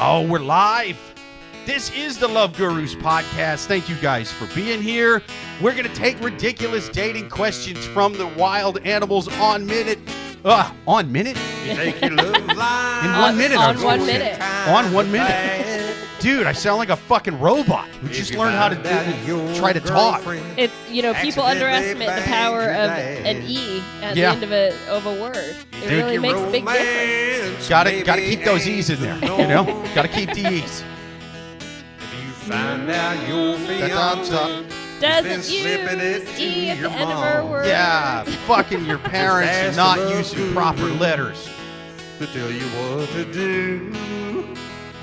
Oh, we're live. This is the Love Gurus podcast. Thank you guys for being here. We're going to take ridiculous dating questions from the wild animals on minute. On minute? You take your love line. In 1 minute. On 1 minute. On 1 minute. Dude, I sound like a fucking robot who just learned how to try to talk. It's, people underestimate the power of an E at the end of a word. It really makes a big difference. Gotta keep those E's in there, Gotta keep the E's. If you find out your fiance doesn't use E at the end of her word. Yeah, fucking your parents and not using proper letters. To tell you what to do.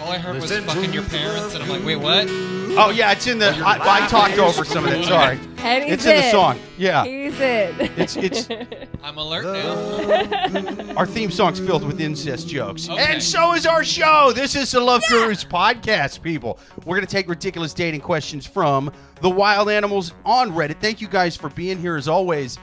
All I heard was fucking your parents, and I'm like, wait, what? Oh, yeah, it's in the... I talked over some of it, sorry. And it's in the song, yeah. He's in. It's. I'm alert now. Our theme song's filled with incest jokes. Okay. And so is our show. This is the Love Gurus podcast, people. We're going to take ridiculous dating questions from the wild animals on Reddit. Thank you guys for being here, as always.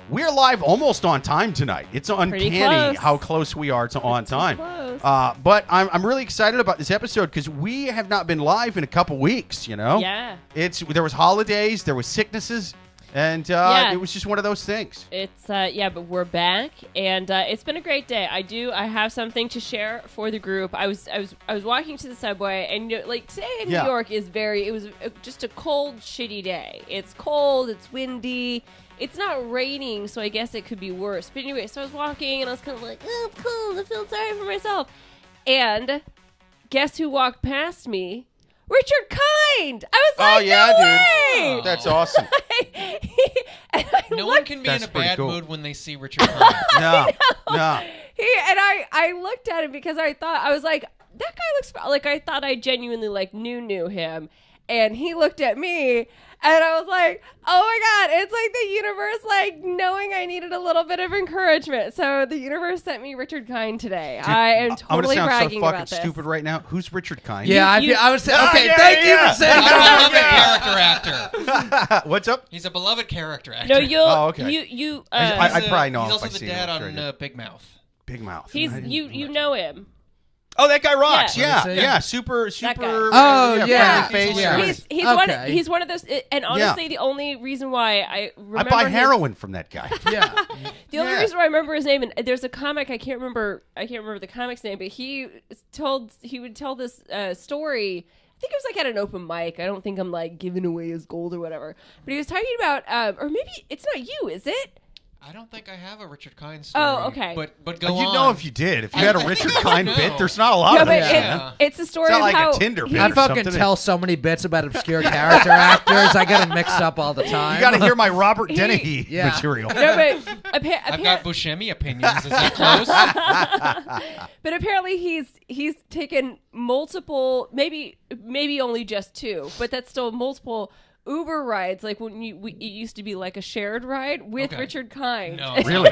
We're live almost on time tonight. It's uncanny how close we are to on time. But I'm really excited about this episode because we have not been live in a couple weeks, Yeah. There was holidays, there was sicknesses, and it was just one of those things. It's but we're back, and it's been a great day. I have something to share for the group. I was walking to the subway, and today in New York it was just a cold, shitty day. It's cold, it's windy. It's not raining, so I guess it could be worse. But anyway, so I was walking, and I was kind of like, oh, it's cold. I feel sorry for myself. And guess who walked past me? Richard Kind! I was like, no way! Dude. That's awesome. No one can be in a bad mood when they see Richard Kind. No. I looked at him because I was like, that guy looks like I thought I genuinely knew him. And he looked at me, and I was like, oh my God, it's like the universe, knowing I needed a little bit of encouragement. So the universe sent me Richard Kind today. Dude, I am totally bragging so about fucking this. stupid right now. Who's Richard Kind? Yeah, I was saying, thank you for saying He's a beloved character actor. What's up? He's a beloved character actor. No, okay. I probably know. He's also the dad on Big Mouth. Big Mouth. You know him. Oh, that guy rocks. Yeah. Super. Oh, yeah. Face. Yeah. He's one of those, and honestly, the only reason why I remember I buy heroin from that guy. Yeah. The only reason why I remember his name, and there's a comic I can't remember the comic's name, but he would tell this story. I think it was at an open mic. I don't think I'm giving away his gold or whatever. But he was talking about, or maybe it's not you, is it? I don't think I have a Richard Kind story. Oh, okay. But go on. You'd know if you did. If you had a Richard Kind bit, there's not a lot of them. It's a story it's not of like how a Tinder bit I or fucking something. tell so many bits about obscure character actors. I get them mixed up all the time. You got to hear my Robert Dennehy material. No, but I've got Buscemi opinions. Is that close? But apparently he's taken multiple, maybe only just two, but that's still multiple Uber rides, when it used to be a shared ride with Richard Kind. No, really?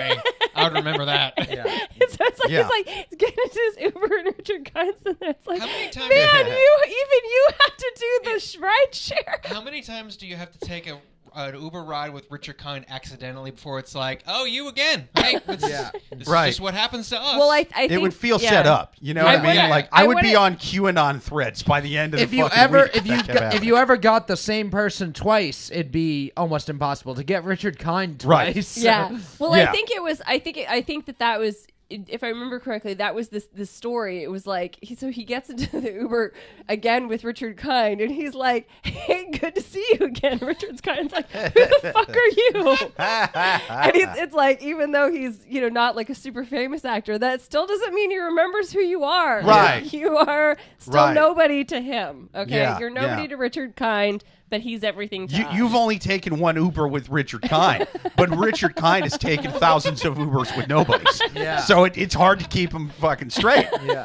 I would remember that. Yeah. So it's he's getting into his Uber and Richard Kind's in there. It's How many times? man, you have to do the ride share. How many times do you have to take an Uber ride with Richard Kind accidentally before it's like, oh, you again? Hey, this is just what happens to us. Well, I think it would feel set up. You know what I mean? I would be on QAnon threads by the end of the fucking week. If you ever got the same person twice, it'd be almost impossible to get Richard Kind twice. Right. Yeah. Well, I think it was. I think that was. If I remember correctly, that was this story. It was he gets into the Uber again with Richard Kind, and he's like, "Hey, good to see you again." Richard Kind's like, "Who the fuck are you?" And it's even though he's not a super famous actor, that still doesn't mean he remembers who you are. Right. You are still nobody to him. Okay, Yeah, you're nobody to Richard Kind. But he's everything to us. You've only taken one Uber with Richard Kind, but Richard Kind has taken thousands of Ubers with nobodies. Yeah. So it's hard to keep him fucking straight. Yeah.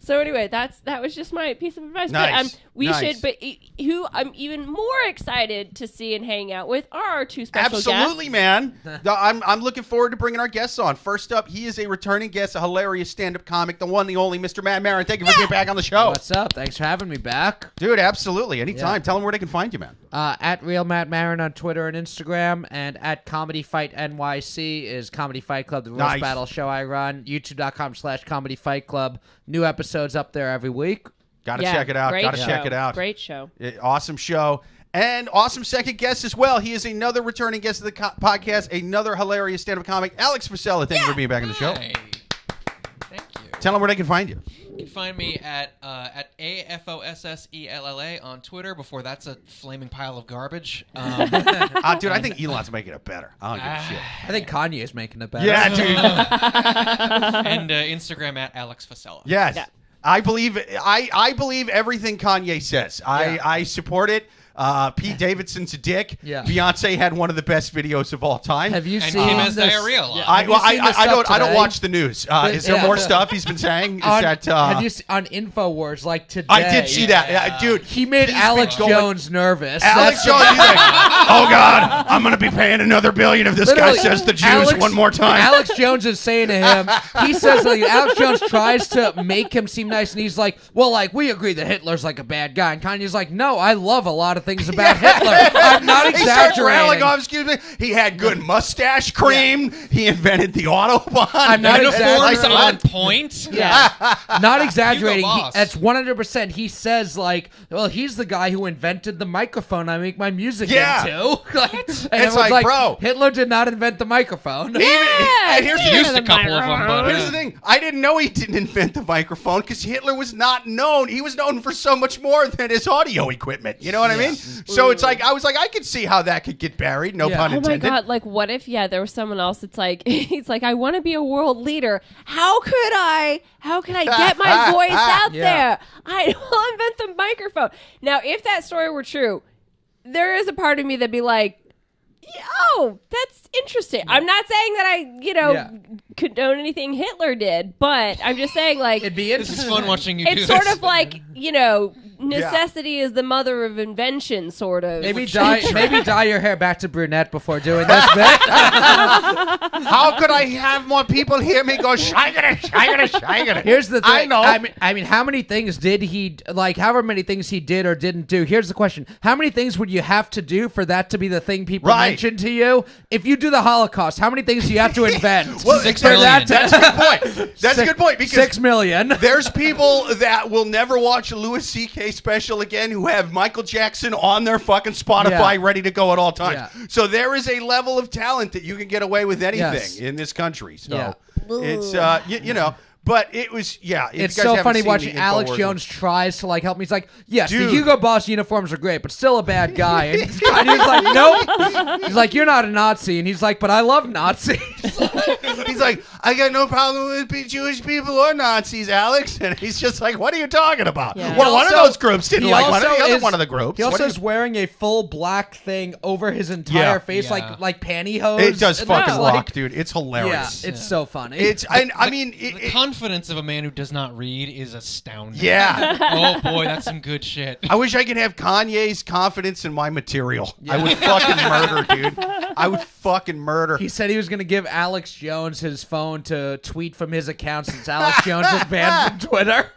So anyway, that was just my piece of advice. Nice. But We Nice. should, but who I'm even more excited to see and hang out with are our two special Absolutely, guests. man. I'm looking forward to bringing our guests on. First up, he is a returning guest, a hilarious stand-up comic, the one, the only Mr. Maran. Thank you for being back on the show. What's up? Thanks for having me back. Dude, absolutely. Anytime. Yeah. Tell them where they can find you, man. At Real Matt Marin on Twitter and Instagram, and at Comedy Fight NYC is Comedy Fight Club, the roast Nice. battle show I run. YouTube.com/Comedy Fight Club. New episodes up there every week. Got to check it out. Great Got to show. check it out. Great show. Awesome show. And awesome second guest as well. He is another returning guest of the podcast, another hilarious stand-up comic, Alex Fossella. Thank you for being back on the show. Hi. Thank you. Tell them where they can find you. You can find me at AFOSSELLA on Twitter. Before that's a flaming pile of garbage. Dude, I think Elon's making it better. I don't give a shit. I think Kanye's making it better. Yeah, dude. And Instagram at Alex Fossella. Yes. Yeah. I believe everything Kanye says. I support it. Pete Davidson's a dick. Yeah. Beyonce had one of the best videos of all time. Have you And seen Kim has this? diarrhea a lot. Have you seen this I stuff don't today? watch the news. Is there more stuff he's been saying? Is Have you seen on Infowars like today? I did see that, dude. He made he's Alex been going- Jones nervous. Alex Jones, he's like, oh God, I'm gonna be paying another $1 billion if this guy Literally, says the Jews Alex- one more time. Alex Jones is saying to him, he says, like, Alex Jones tries to make him seem nice, and he's like, well, like, we agree that Hitler's like a bad guy. And Kanye's like, no, I love a lot of things about Hitler. I'm not He starts railing exaggerating. off, excuse me. He had good mustache cream. He invented the Autobahn. I'm not Uniforms exaggerating. on point. Yeah, not exaggerating. You the boss. That's 100%. He says like, "Well, he's the guy who invented the microphone I make my music Yeah. into." Like, and It's everyone's like, bro. Hitler did not invent the microphone. And here's the Used a couple of them, but Here's the thing. I didn't know he didn't invent the microphone because Hitler was not known. He was known for so much more than his audio equipment. You know what I mean? So it's like, I was like, I could see how that could get buried. No Yeah. pun Oh my intended. God! Like, what if there was someone else that's like, he's like, I want to be a world leader. How could I get my voice out Yeah. there? I will invent the microphone. Now, if that story were true, there is a part of me that'd be like, oh, that's interesting. I'm not saying that I, condone anything Hitler did, but I'm just saying, like, It'd be This interesting. is fun watching you do it's this. sort of like, necessity is the mother of invention, sort of. Maybe dye your hair back to brunette before doing this bit. How could I have more people hear me go shigga? Here's the thing. I know. I mean, how many things did he like? However many things he did or didn't do. Here's the question: how many things would you have to do for that to be the thing people Right. mention to you? If you do the Holocaust, how many things do you have to invent? Well, 6 for million. that to- That's a good point. That's a good point because 6 million. there's people that will never watch a Louis C.K. special again who have Michael Jackson on their fucking Spotify Yeah. ready to go at all times. Yeah. So there is a level of talent that you can get away with anything Yes. in this country. So Yeah. it's, but it was, yeah. If It's you guys so haven't funny seen watching the Alex Infowars Jones tries to like help me. He's like, yes, Dude. the Hugo Boss uniforms are great, but still a bad guy. And he's like, nope. He's like, you're not a Nazi. And he's like, but I love Nazis. He's like, I got no problem with Jewish people or Nazis, Alex. And he's just like, what are you talking about? Yeah. Well, one of Also- those groups didn't he like one of also the other is- one of the groups. He What also are is you- wearing a full black thing over his entire Yeah. face, Yeah. like pantyhose. It does And fucking it's rock, like- dude. It's Yeah, hilarious. it's so funny. It's, and I The- mean, the confidence of a man who does not read is astounding. yeah. Oh boy, that's some good shit. I wish I could have Kanye's confidence in my material. I would fucking murder, dude. I would fucking murder. He said he was going to give Alex Jones his phone to tweet from his account since Alex Jones is banned from Twitter.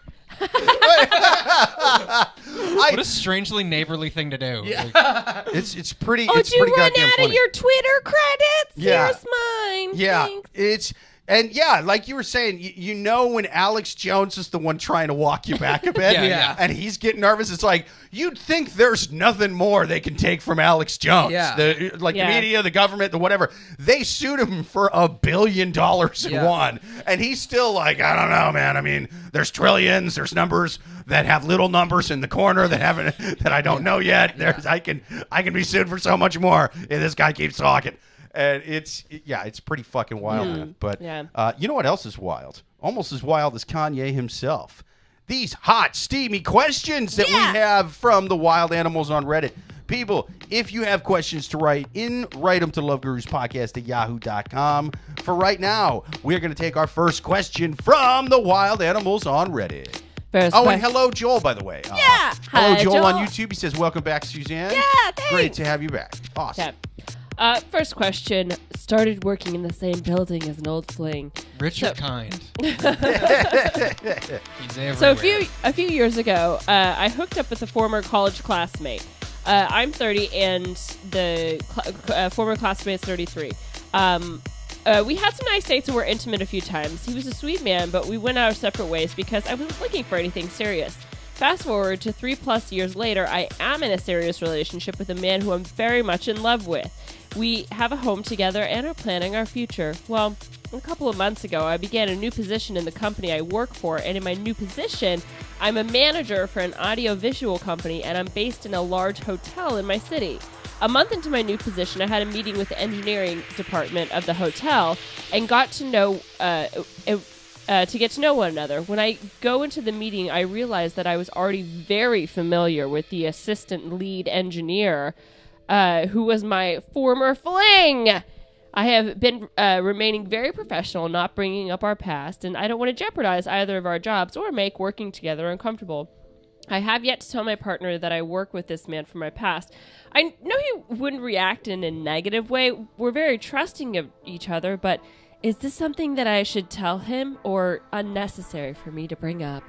What a strangely neighborly thing to do. Yeah. Like, It's pretty. Oh, it's did you pretty run goddamn out funny. of your Twitter credits? Yeah. Here's mine. Yeah, Thanks. it's. And yeah, like you were saying, you know when Alex Jones is the one trying to walk you back a bit, Yeah. and he's getting nervous. It's like you'd think there's nothing more they can take from Alex Jones. Yeah. The Yeah. media, the government, the whatever. They sued him for $1 billion and Yeah. won, and he's still like, I don't know, man. I mean, there's trillions, there's numbers that have little numbers in the corner that I don't know yet. There's I can be sued for so much more if this guy keeps talking. And it's pretty fucking wild, man. But Yeah. you know what else is wild? Almost as wild as Kanye himself. These hot, steamy questions that we have from the wild animals on Reddit. People, if you have questions to write them to loveguruspodcast@yahoo.com. For right now, we're going to take our first question from the wild animals on Reddit. First and question. hello, Joel, by the way. Yeah. Hello, Hi, Joel on YouTube. He says, welcome back, Suzanne. Yeah, thanks. Great to have you back. Awesome. Okay. First question. Started working in the same building as an old fling. Richard Kind. He's everywhere. So a few years ago, I hooked up with a former college classmate. I'm 30 and the former classmate's 33. We had some nice dates and were intimate a few times. He was a sweet man, but we went our separate ways because I wasn't looking for anything serious. Fast forward to 3+ years later, I am in a serious relationship with a man who I'm very much in love with. We have a home together and are planning our future. Well, a couple of months ago, I began a new position in the company I work for, and in my new position, I'm a manager for an audio-visual company, and I'm based in a large hotel in my city. A month into my new position, I had a meeting with the engineering department of the hotel and got to know to get to know one another. When I go into the meeting, I realized that I was already very familiar with the assistant lead engineer, who was my former fling. I have been remaining very professional, not bringing up our past, and I don't want to jeopardize either of our jobs or make working together uncomfortable. I have yet to tell my partner that I work with this man from my past. I know he wouldn't react in a negative way. We're very trusting of each other, but is this something that I should tell him or unnecessary for me to bring up?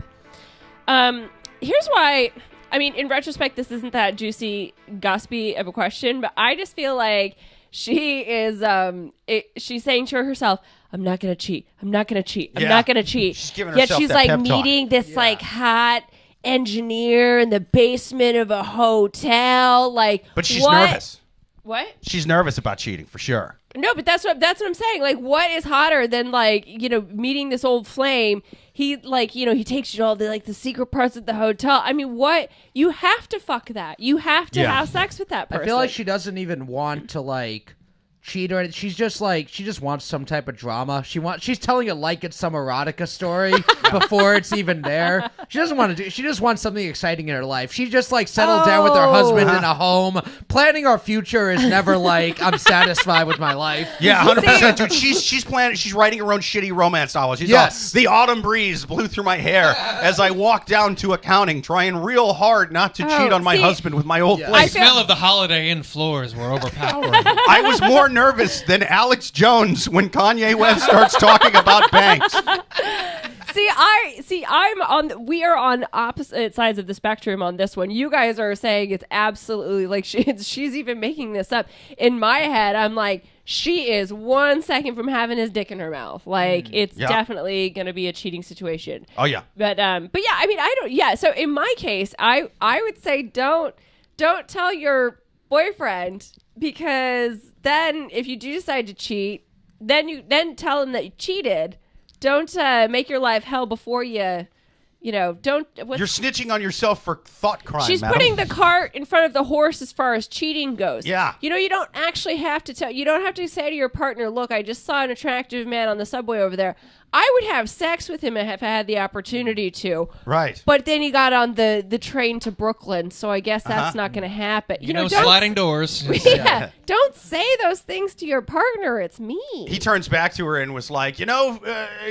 Here's why. I mean, in retrospect, this isn't that juicy, gossipy of a question, but I just feel like she is, she's saying to herself, I'm not going to cheat. I'm not going to cheat. I'm not going to cheat. She's giving Yet herself she's that like pep talk. meeting this like hot engineer in the basement of a hotel. Like, But she's what? nervous. What? She's nervous about cheating, for sure. No, but that's what I'm saying. Like, what is hotter than like, meeting this old flame? He he takes you to all the secret parts of the hotel. I mean, what? You have to fuck that. You have to have sex with that person. I feel like she doesn't even want to cheat or anything. She's just she just wants some type of drama. She's telling it like it's some erotica story before it's even there. She doesn't want to she just wants something exciting in her life. She just settled down with her husband in a home. Planning our future is never I'm satisfied with my life. Yeah, 100%, dude. She's writing her own shitty romance novel. She's Yes. the autumn breeze blew through my hair as I walked down to accounting, trying real hard not to cheat on my husband with my old The flame. smell of the Holiday Inn floors were overpowering. I was more nervous than Alex Jones when Kanye West starts talking about banks. We are on opposite sides of the spectrum on this one. You guys are saying it's absolutely she's even making this up. In my head, I'm like, she is 1 second from having his dick in her mouth. It's definitely going to be a cheating situation. Oh yeah. But yeah, I mean, I don't. Yeah. So in my case, I would say don't tell your boyfriend, because then if you do decide to cheat, then tell him that you cheated. Don't make your life hell before you don't. You're snitching on yourself for thought crime. She's madam. putting the cart in front of the horse as far as cheating goes. Yeah. You don't actually have to tell. You don't have to say to your partner, "Look, I just saw an attractive man on the subway over there. I would have sex with him if I had the opportunity to." Right. But then he got on the train to Brooklyn, so I guess that's not going to happen. Don't, sliding doors. Yeah. Don't say those things to your partner. It's me. He turns back to her and was like,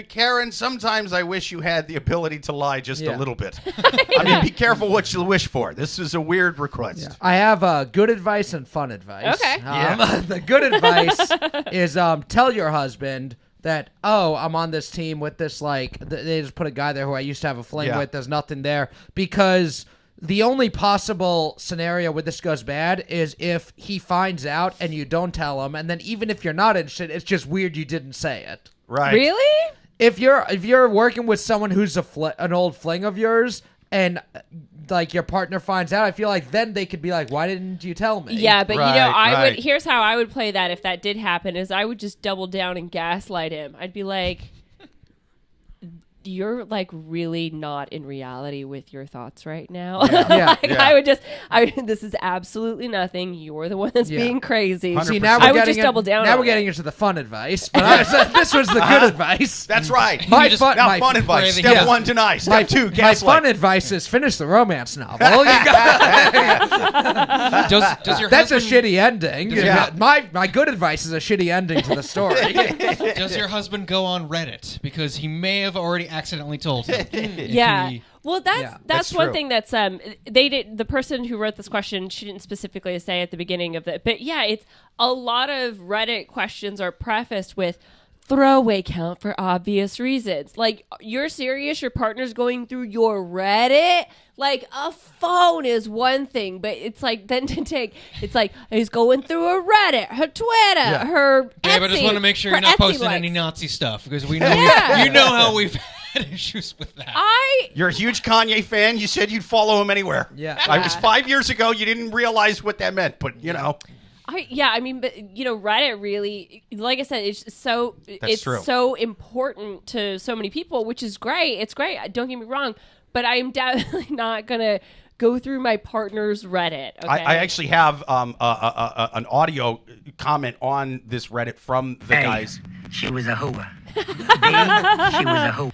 Karen, sometimes I wish you had the ability to lie just a little bit. I mean, be careful what you wish for. This is a weird request. Yeah. I have good advice and fun advice. Okay. The good advice is tell your husband that, I'm on this team with this, they just put a guy there who I used to have a fling with. There's nothing there. Because the only possible scenario where this goes bad is if he finds out and you don't tell him. And then even if you're not interested, it's just weird you didn't say it. Right. Really? If you're working with someone who's an old fling of yours, and your partner finds out, I feel like then they could be like, why didn't you tell me? Yeah, but Right. here's how I would play that if that did happen, is I would just double down and gaslight him. I'd be like, you're really not in reality with your thoughts right now. Yeah. This is absolutely nothing. You're the one that's being crazy. 100%. See, now I we're would getting just double down. Now on we're getting it. into the fun advice, but this was the good advice. That's right. Fun advice. craving- Step Yeah. 1, deny. Step 2, My gaslight. fun advice is finish the romance novel. Does your That's a husband, shitty ending. Yeah. My good advice is a shitty ending to the story. Does your husband go on Reddit? Because he may have already accidentally told him. Yeah. Well, that's one thing that's the person who wrote this question, she didn't specifically say at the beginning of it, but yeah, it's a lot of Reddit questions are prefaced with throwaway count for obvious reasons. Like, you're serious? Your partner's going through your Reddit? Like, a phone is one thing, but it's like, then to take, it's like, he's going through a Reddit, her Twitter, her Etsy. Yeah, but I just want to make sure you're not posting any Nazi stuff, because we know, you know how we've had issues with that. You're a huge Kanye fan. You said you'd follow him anywhere. Yeah. I was 5 years ago. You didn't realize what that meant, but you know. I mean, but Reddit really, like I said, it's so important to so many people, which is great. It's great. Don't get me wrong, but I'm definitely not gonna go through my partner's Reddit. Okay? I actually have an audio comment on this Reddit from the guys. She was a hooer. B, she was a hooer.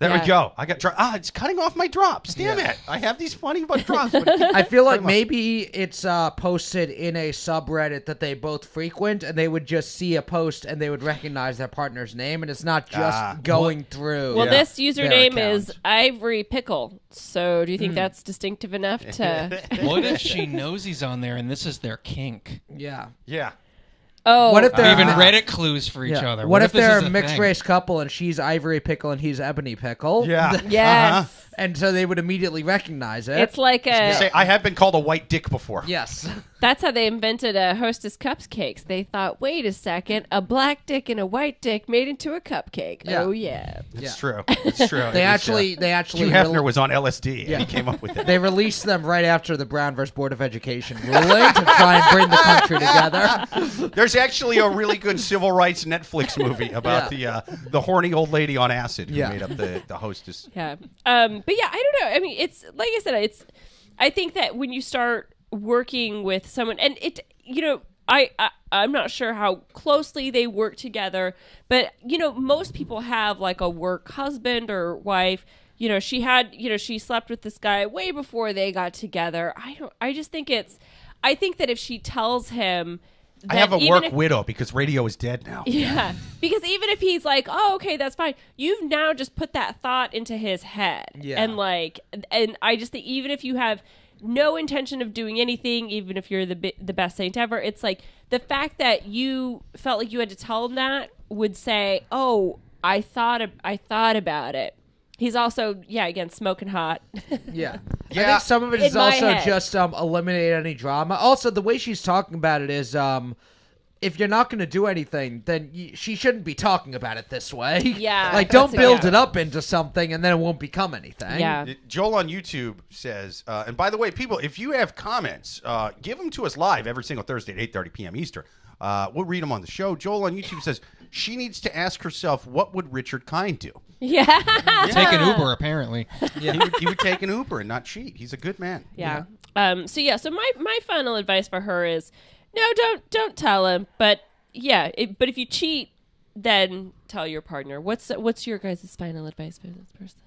There we go. I got it's cutting off my drops. Damn it! I have these funny drops. I feel like maybe it's posted in a subreddit that they both frequent, and they would just see a post and they would recognize their partner's name, and it's not just going through. Well, this username is Ivory Pickle. So, do you think that's distinctive enough to? What if she knows he's on there and this is their kink? Yeah. Yeah. Oh, what if they're even Reddit clues for each other? What if they're a mixed race couple and she's Ivory Pickle and he's Ebony Pickle? Yeah. Yes. And so they would immediately recognize it. It's like I have been called a white dick before. Yes. That's how they invented Hostess cupcakes. They thought, wait a second, a black dick and a white dick made into a cupcake. Yeah. Oh yeah. It's true. It's true. They actually Hugh Hefner was on LSD and he came up with it. They released them right after the Brown vs. Board of Education ruling to try and bring the country together. There's actually a really good civil rights Netflix movie about the horny old lady on acid who made up the hostess. Yeah. But yeah, I don't know. I mean, it's like I said, I think that when you start working with someone, and I'm not sure how closely they work together, but most people have like a work husband or wife. She slept with this guy way before they got together. I think that if she tells him, I have a work widow because radio is dead now. Yeah, because even if he's like, oh, okay, that's fine, you've now just put that thought into his head. Yeah. And I just think even if you have no intention of doing anything, even if you're the best saint ever, it's like the fact that you felt like you had to tell him that would say, oh, I thought about it. He's also, again, smoking hot. Yeah. I think some of it is also just eliminate any drama. Also, the way she's talking about it is if you're not going to do anything, then she shouldn't be talking about it this way. Yeah. Like, don't build it up into something and then it won't become anything. Yeah. Joel on YouTube says, and by the way, people, if you have comments, give them to us live every single Thursday at 8:30 p.m. Eastern. We'll read them on the show. Joel on YouTube says, she needs to ask herself, what would Richard Kind do? Yeah. Take an Uber, apparently. Yeah. He would take an Uber and not cheat. He's a good man. Yeah. So my final advice for her is, no, don't tell him. But but if you cheat, then tell your partner. What's your guys' final advice for this person?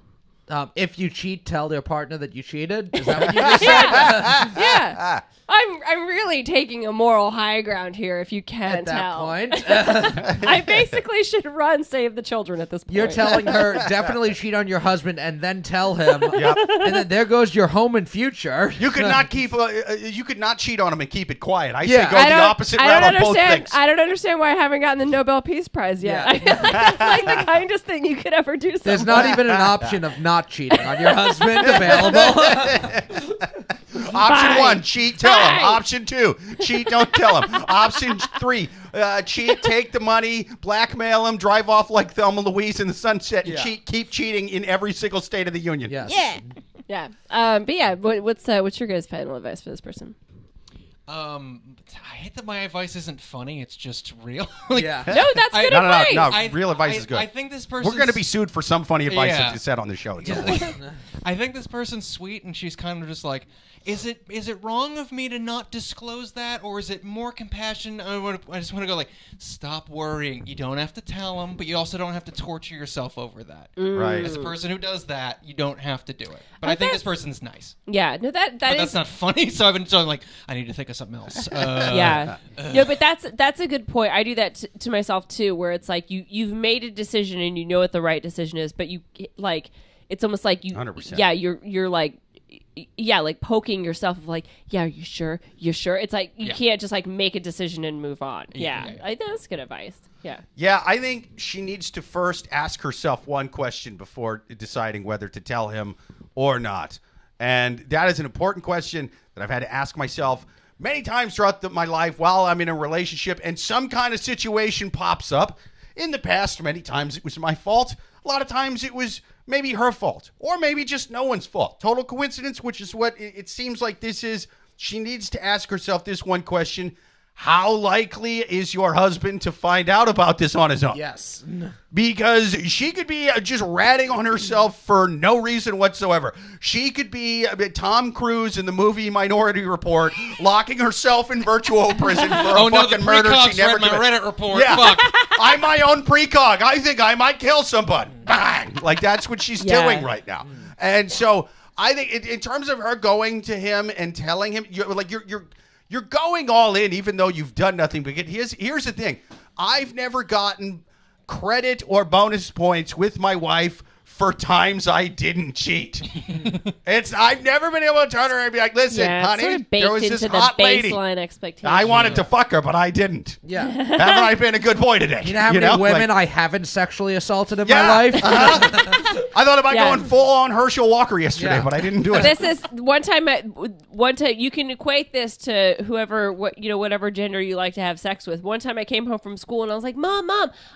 If you cheat, tell their partner that you cheated. Is that what you just said? Yeah. I'm really taking a moral high ground here. If you can't tell, at that point, I basically should run save the children at this point. You're telling her definitely cheat on your husband and then tell him. Yep. And then there goes your home and future. You could not you could not cheat on him and keep it quiet. I say go the opposite route on both things. I don't understand why I haven't gotten the Nobel Peace Prize yet. I feel like it's like the kindest thing you could ever do. There's not even an option of not cheating on your husband available. Option 1, cheat, tell him. Option 2, cheat, don't tell him. Option 3, cheat, take the money, blackmail him, drive off like Thelma Louise in the sunset, and keep cheating in every single state of the union. Yes. Yeah. But what's your guys' final advice for this person? I hate that my advice isn't funny. It's just real. No, that's good advice. No, real advice is good. I think this person. We're going to be sued for some funny advice that you said on the show. I think this person's sweet, and she's kind of just like, is it wrong of me to not disclose that, or is it more compassion? I just want to go like, stop worrying. You don't have to tell him, but you also don't have to torture yourself over that. Right. As a person who does that, you don't have to do it. But I think this person's nice. Yeah. No, but that's not funny. So I've been like, I need to think of something else. No, but that's a good point. I do that to myself too, where it's like you've made a decision and you know what the right decision is, but you like it's almost like you, 100%. yeah, you're like, yeah, like poking yourself of like, yeah, are you sure? You're sure? It's like you can't just like make a decision and move on. Yeah. I think that's good advice. Yeah. Yeah, I think she needs to first ask herself one question before deciding whether to tell him or not. And that is an important question that I've had to ask myself many times throughout my life while I'm in a relationship and some kind of situation pops up. In the past, many times it was my fault. A lot of times it was maybe her fault or maybe just no one's fault. Total coincidence, which is what it seems like this is. She needs to ask herself this one question. How likely is your husband to find out about this on his own? Yes. Because she could be just ratting on herself for no reason whatsoever. She could be Tom Cruise in the movie Minority Report, locking herself in virtual prison for a fucking murder she never read my committed. Reddit report. Yeah. Fuck. I'm my own precog. I think I might kill somebody. Bang! Like that's what she's doing right now. And so I think in terms of her going to him and telling him, you're going all in, even though you've done nothing. But here's the thing. I've never gotten credit or bonus points with my wife for times I didn't cheat. I've never been able to turn her and be like, listen, honey, sort of there was baked this into hot the lady. baseline expectation. I wanted to fuck her, but I didn't. Yeah. Haven't I been a good boy today? You know how many women I haven't sexually assaulted in my Yeah. life? I thought about going full on Herschel Walker yesterday, but I didn't do it. This is one time you can equate this to whatever gender you like to have sex with. One time I came home from school and I was like, Mom,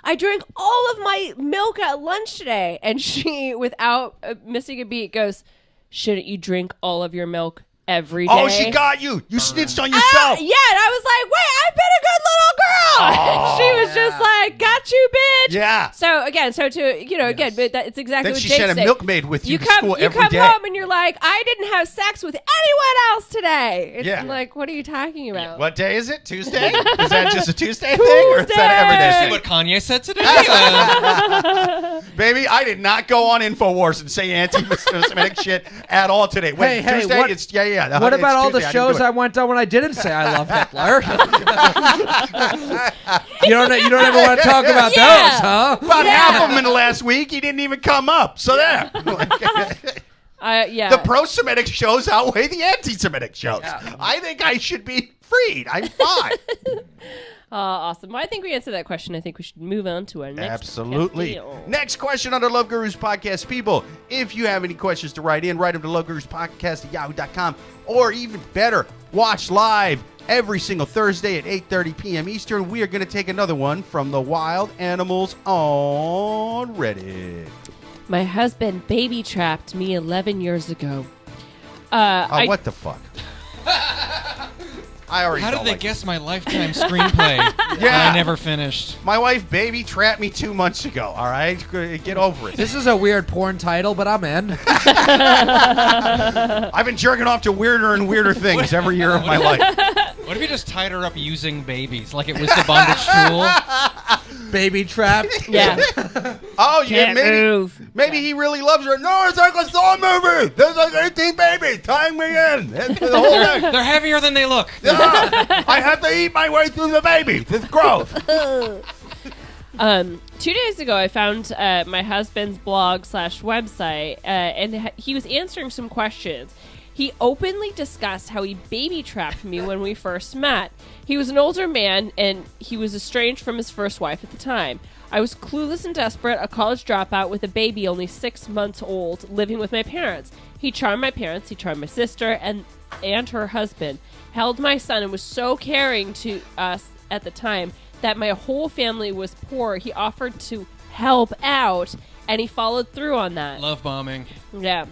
I drank all of my milk at lunch today. And she, without missing a beat, goes, shouldn't you drink all of your milk every day? Oh, she got you. You snitched on yourself. Yeah, and I was like, wait, I've been a good little girl. She was just like, got you, bitch. Yeah. So again, but it's exactly Then what she Jake sent a said. milkmaid with you to school every day. You come home and you're like, I didn't have sex with anyone else today. It's like, what are you talking about? What day is it? Tuesday? Is that just a Tuesday thing? Or is that every day? See what Kanye said today? Baby, I did not go on InfoWars and say anti-Semitic shit at all today. Wait, Hey, Tuesday? what- It's yeah. What about all the Tuesday. shows I went on when I didn't say I love Hitler? You don't ever want to talk about those, huh? About half of them in the last week, he didn't even come up. So there. The pro-Semitic shows outweigh the anti-Semitic shows. Yeah. I think I should be freed. I'm fine. Awesome. Well, I think we answered that question. I think we should move on to our next Absolutely. Next question on the Love Gurus podcast. People, if you have any questions to write them to loveguruspodcast@yahoo.com, or even better, watch live every single Thursday at 8:30 p.m. Eastern. We are going to take another one from the wild animals on Reddit. My husband baby trapped me 11 years ago. What the fuck? I already How did they like guess my lifetime screenplay? Yeah. I never finished. My wife baby trapped me 2 months ago. All right, get over it. This is a weird porn title, but I'm in. I've been jerking off to weirder and weirder things every year of my life. What if you just tied her up using babies, like it was the bondage tool? Baby trapped. Yeah. Oh, yeah, move. Maybe he really loves her. No, it's like a Saw movie. There's like 18 babies tying me in. The whole thing. They're heavier than they look. I have to eat my way through the babies. It's gross. 2 days ago, I found my husband's blog/website, and he was answering some questions. He openly discussed how he baby trapped me when we first met. He was an older man, and he was estranged from his first wife at the time. I was clueless and desperate, a college dropout with a baby only 6 months old, living with my parents. He charmed my parents, he charmed my sister, and her husband, held my son, and was so caring to us at the time that my whole family was poor. He offered to help out, and he followed through on that. Love bombing. Yeah.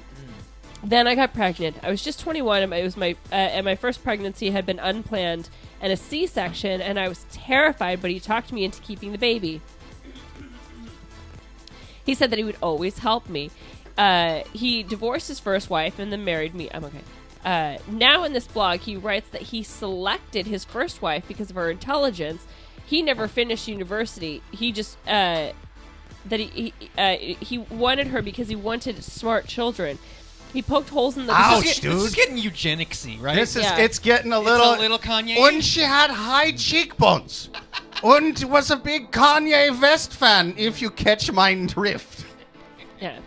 Then I got pregnant. I was just 21, and it was and my first pregnancy had been unplanned and a C-section, and I was terrified, but he talked me into keeping the baby. He said that he would always help me. He divorced his first wife and then married me. I'm okay. Now in this blog, he writes that he selected his first wife because of her intelligence. He never finished university. He just he wanted her because he wanted smart children. He poked holes in the... Ouch, dude. This is getting eugenicsy, right? It's getting a little... It's a little Kanye. And she had high cheekbones. And was a big Kanye West fan, if you catch my drift. Yeah.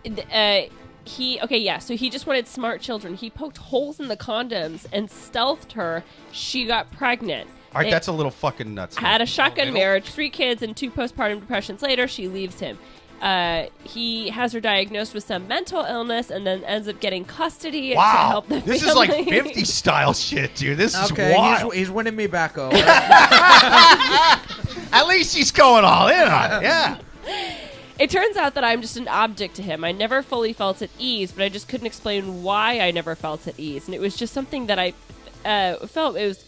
So he just wanted smart children. He poked holes in the condoms and stealthed her. She got pregnant. All right, that's a little fucking nuts. Had a shotgun marriage, 3 kids, and 2 postpartum depressions later, she leaves him. He has her diagnosed with some mental illness and then ends up getting custody to help the family. This is like 50 style shit, dude. This is wild. He's winning me back over. At least he's going all in on it. Yeah. It turns out that I'm just an object to him. I never fully felt at ease, but I just couldn't explain why I never felt at ease. And it was just something that I felt it was...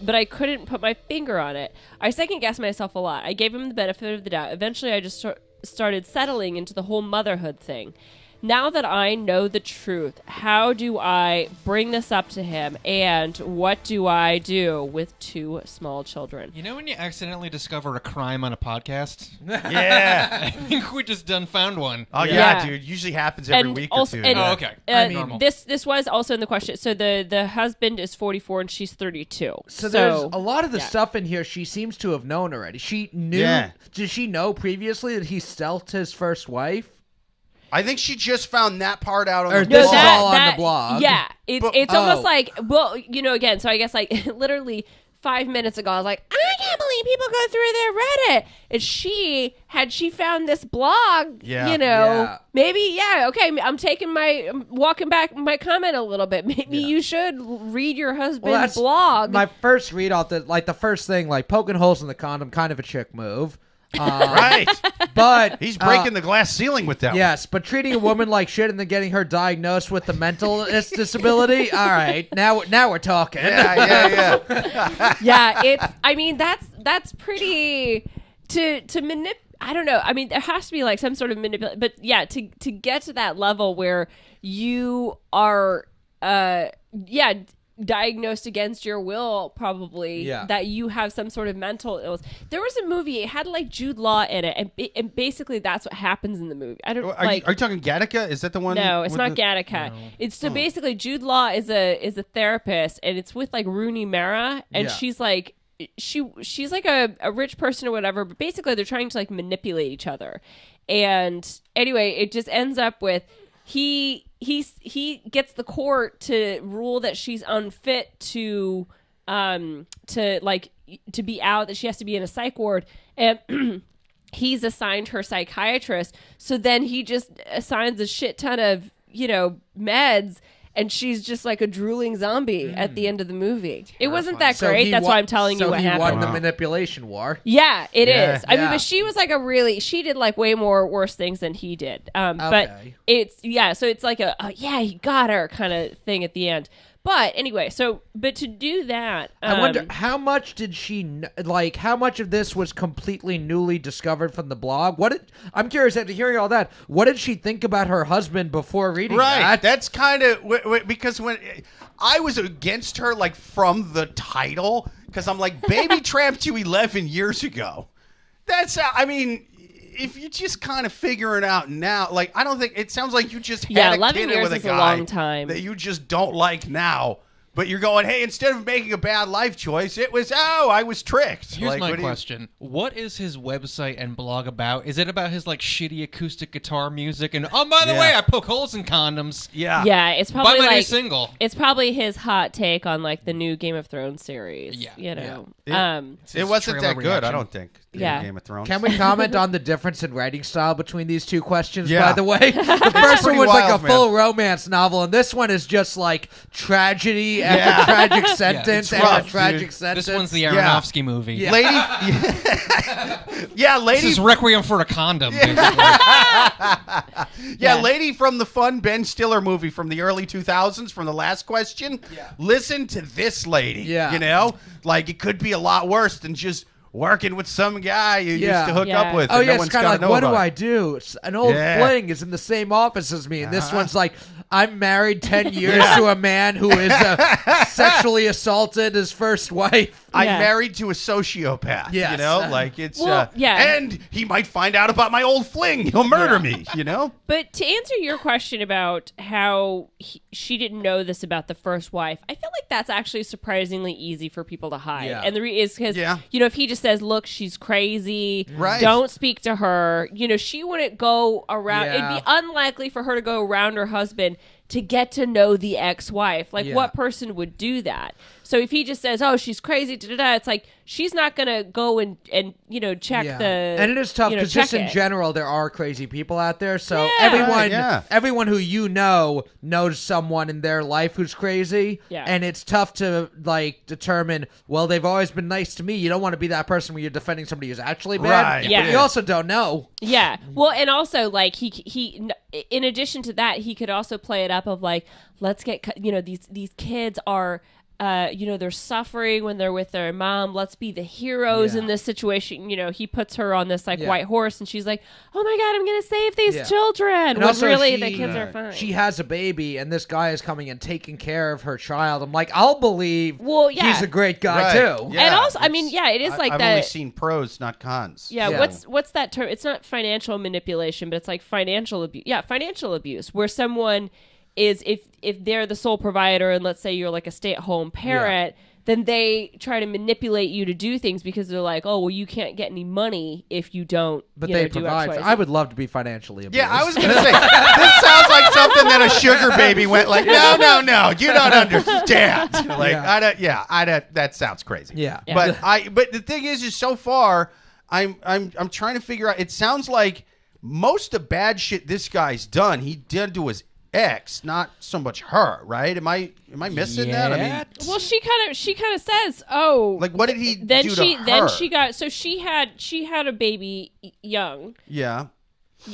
but I couldn't put my finger on it. I second-guessed myself a lot. I gave him the benefit of the doubt. Eventually, I just started settling into the whole motherhood thing. Now that I know the truth, how do I bring this up to him, and what do I do with 2 small children? You know when you accidentally discover a crime on a podcast? Yeah. I think we just found one. Oh, yeah, dude. Usually happens every week or 2. And, okay. Normal. This was also in the question. So the husband is 44 and she's 32. So there's a lot of the stuff in here she seems to have known already. She knew. Yeah. Did she know previously that he stealthed his first wife? I think she just found that part out on the blog. This is all on the blog. Yeah. It's almost like, well, again, so I guess like literally 5 minutes ago, I was like, I can't believe people go through their Reddit. And had she found this blog, maybe, okay, I'm walking back my comment a little bit. Maybe you should read your husband's blog. My first read out, the first thing, like poking holes in the condom, kind of a chick move. Right. But he's breaking the glass ceiling with that. Yes, but treating a woman like shit and then getting her diagnosed with the mental disability. All right, now we're talking. Yeah. That's pretty to manipulate. I don't know. I mean, there has to be like some sort of manipulation, but yeah, to get to that level where you are diagnosed against your will, probably, that you have some sort of mental illness. There was a movie, it had like Jude Law in it, and basically that's what happens in the movie. I don't are you talking Gattaca? Is that the one? No, it's not Gattaca. No. It's basically Jude Law is a therapist, and it's with like Rooney Mara, and she's like she's like a rich person or whatever, but basically they're trying to like manipulate each other. And anyway, it just ends up with he gets the court to rule that she's unfit to be out, that she has to be in a psych ward, and he's assigned her psychiatrist. So then he just assigns a shit ton of meds, and she's just like a drooling zombie at the end of the movie. Terrifying. It wasn't that great. That's why I'm telling you what happened. So he won the manipulation war. Yeah, it is. I mean, but she was like she did like way more worse things than he did. But it's, so it's like he got her kind of thing at the end. But anyway, but to do that, I wonder how much did she how much of this was completely newly discovered from the blog? I'm curious after hearing all that. What did she think about her husband before reading that? Right, that's kind of because when I was against her, like from the title, because I'm like, baby trapped you 11 years ago. If you just kind of figure it out now, like, I don't think it sounds like you just had 11 years with a guy long time that you just don't like now. But you're going, hey, instead of making a bad life choice, it was, I was tricked. Here's my question. What is his website and blog about? Is it about his, like, shitty acoustic guitar music? And, by the way, I poke holes in condoms. Yeah. Yeah, it's probably buy my like... new single. It's probably his hot take on, like, the new Game of Thrones series. Yeah. It wasn't that good, I don't think. Game of Thrones. Can we comment on the difference in writing style between these two questions, by the way? The first one was like a full romance novel, and this one is just like tragedy after tragic sentence after tragic sentence. This one's the Aronofsky movie. Yeah. Lady. Lady. This is Requiem for a Condom. Lady from the fun Ben Stiller movie from the early 2000s, from the last question. Yeah. Listen to this lady. Yeah. Like it could be a lot worse than just working with some guy you used to hook up with. Oh, yeah, it's kind of like, what do I do? An old fling is in the same office as me, and this one's like, I'm married 10 years to a man who is sexually assaulted his first wife. I'm Yeah. married to a sociopath. Yes. You know, like it's yeah. and he might find out about my old fling. He'll murder me, you know? But to answer your question about how she didn't know this about the first wife, I feel like that's actually surprisingly easy for people to hide. Yeah. And the reason is because, you know, if he just says, look, she's crazy, Right. don't speak to her, you know, she wouldn't go around. Yeah. It'd be unlikely for her to go around her husband to get to know the ex-wife. Like, Yeah. what person would do that? So if he just says, oh, she's crazy, da-da-da, it's like, she's not going to go and you know, check the... And it is tough you know, because just check in it. general, there are crazy people out there. So Yeah. everyone who you know knows someone in their life who's crazy. Yeah. And it's tough to, like, determine, well, they've always been nice to me. You don't want to be that person when you're defending somebody who's actually bad. Right. Yeah. But you also don't know. Yeah. Well, and also like he in addition to that, he could also play it up of like, let's get, you know, these kids are you know, they're suffering when they're with their mom. Let's be the heroes in this situation. You know, he puts her on this like white horse, and she's like, "Oh my God, I'm gonna save these children." And when also really she- the kids are fine. She has a baby, and this guy is coming and taking care of her child. I'm like, I'll believe he's a great guy, Right. too. Yeah. and also, I mean, yeah, it is like I've that. only seen pros, not cons. Yeah, Yeah. what's that term? It's not financial manipulation, but it's like financial abuse. Yeah, financial abuse, where someone is if they're the sole provider, and let's say you're like a stay-at-home parent, then they try to manipulate you to do things because they're like, oh, well, you can't get any money if you don't. But you know, they do provide. X, Y, Z. I would love to be financially abused. Yeah, I was going to say, this sounds like something that a sugar baby went like, no, you don't understand. Like, that sounds crazy. Yeah. But the thing is so far, I'm trying to figure out, it sounds like most of bad shit this guy's done, he did to his ex, not so much her, right? Am I missing that? I mean, well, she kind of says, oh, like, what did he then do she to her? then she got so she had a baby young. Yeah.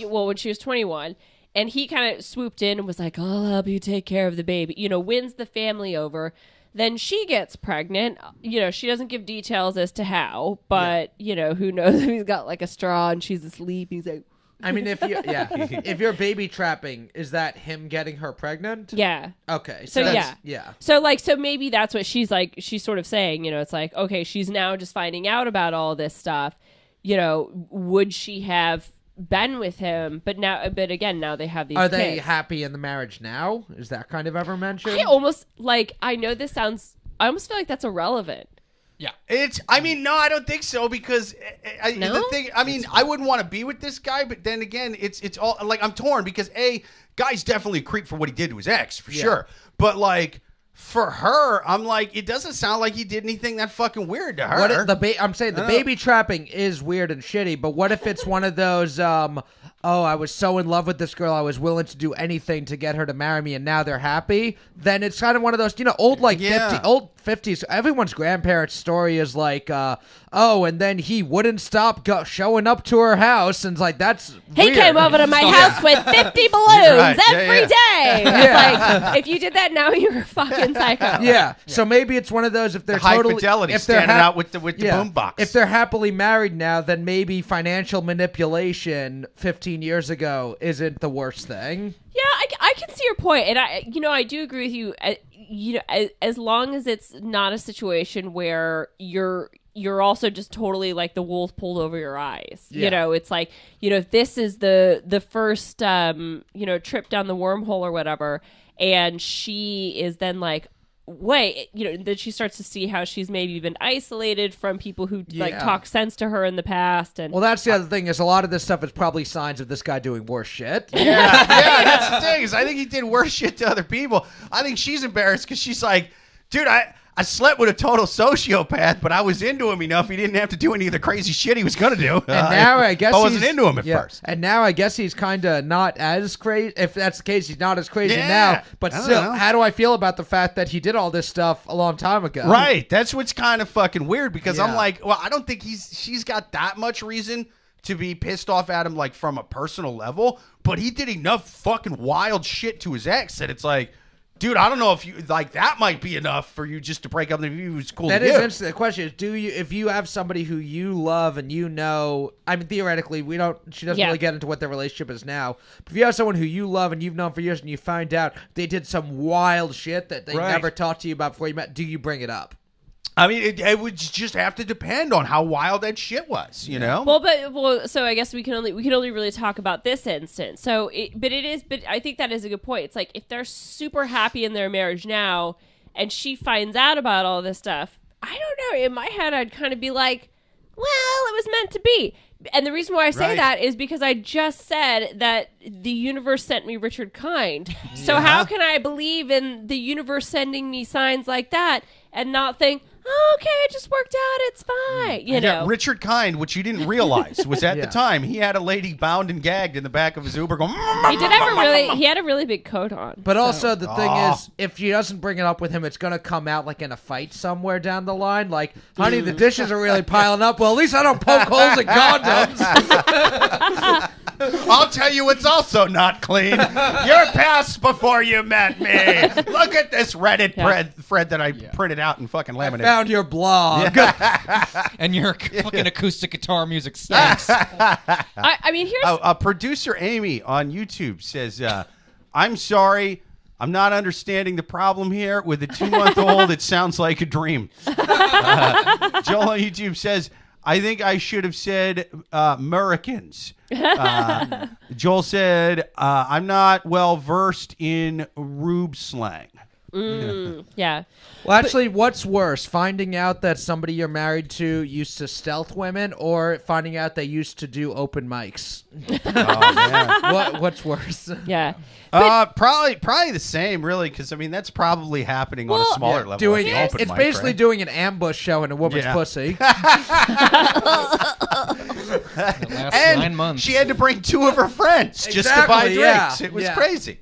Well, when she was 21, and he kind of swooped in and was like, I'll help you take care of the baby, you know, wins the family over. Then she gets pregnant. You know, she doesn't give details as to how, but you know, who knows if he's got like a straw and she's asleep. He's like, I mean, if you're baby trapping, is that him getting her pregnant? yeah. Okay. So yeah. So maybe that's what she's like. She's sort of saying, you know, it's like, okay, she's now just finding out about all this stuff. You know, would she have been with him? But again, now they have these. Are they kids. happy in the marriage now? Is that kind of ever mentioned? I almost I know this sounds. I almost feel like that's irrelevant. Yeah. I mean, no, I don't think so because the thing, I mean, I wouldn't want to be with this guy, but then again, it's all like I'm torn because guy's definitely a creep for what he did to his ex for sure, but like for her, I'm like, it doesn't sound like he did anything that fucking weird to her. What if I'm saying the baby trapping is weird and shitty, but what if it's one of those I was so in love with this girl, I was willing to do anything to get her to marry me, and now they're happy? Then it's kind of one of those, you know, old 50s. Everyone's grandparents' story is like, and then he wouldn't stop showing up to her house, and it's like, that's He weird. came over to my house with 50 balloons every day. It's like, if you did that now, you're a fucking psycho. Yeah. So maybe it's one of those, if they're high totally fidelity if they're standing out with the boombox. If they're happily married now, then maybe financial manipulation 15 years ago isn't the worst thing. Yeah, I can see your point, and I do agree with you. You know, as long as it's not a situation where you're also just totally like the wool pulled over your eyes. Yeah. You know, it's like, you know, if this is the first you know, trip down the wormhole or whatever, and she is then like, wait, you know, then she starts to see how she's maybe been isolated from people who like talk sense to her in the past. And well, that's the other thing, is a lot of this stuff is probably signs of this guy doing worse shit. yeah, that's the thing. Is I think he did worse shit to other people. I think she's embarrassed because she's like, dude, I slept with a total sociopath, but I was into him enough. He didn't have to do any of the crazy shit he was going to do. And now I guess I wasn't into him at first. And now I guess he's kind of not as crazy. If that's the case, he's not as crazy Yeah. now. But I don't still, know. how do I feel about the fact that he did all this stuff a long time ago? Right. That's what's kind of fucking weird because I'm Yeah. like, well, I don't think she's got that much reason to be pissed off at him, like from a personal level, but he did enough fucking wild shit to his ex that it's like, dude, I don't know if you like that might be enough for you just to break up. If he was cool. That to is you. interesting. The question is, if you have somebody who you love and you know, I mean, theoretically, she doesn't really get into what their relationship is now. But if you have someone who you love and you've known for years and you find out they did some wild shit that they never talked to you about before you met, do you bring it up? I mean, it would just have to depend on how wild that shit was, you know? Well, so I guess we can only really talk about this instance. So, but I think that is a good point. It's like if they're super happy in their marriage now, and she finds out about all this stuff, I don't know. In my head, I'd kind of be like, well, it was meant to be. And the reason why I say that is because I just said that the universe sent me Richard Kind. So how can I believe in the universe sending me signs like that and not think, oh, okay, it just worked out, it's fine, you know? Richard Kind, which you didn't realize, was at the time, he had a lady bound and gagged in the back of his Uber going... He had a really big coat on. But also the thing is, if she doesn't bring it up with him, it's going to come out like in a fight somewhere down the line. Like, honey, the dishes are really piling up. Well, at least I don't poke holes in condoms. I'll tell you what's also not clean. Your past before you met me. Look at this Reddit thread that I printed out and fucking laminated. I found your blog. And your fucking acoustic guitar music stinks. I mean, here's... Producer Amy on YouTube says, I'm sorry, I'm not understanding the problem here. With a 2-month-old, it sounds like a dream. Joel on YouTube says, I think I should have said Americans. Joel said, I'm not well versed in rube slang. Yeah. Well, actually, what's worse, finding out that somebody you're married to used to stealth women, or finding out they used to do open mics? Oh, man. What's worse? Yeah. Probably the same, really, because I mean that's probably happening on a smaller level. It's basically doing an ambush show in a woman's pussy. The last 9 months. She had to bring 2 of her friends just to buy drinks. It was crazy.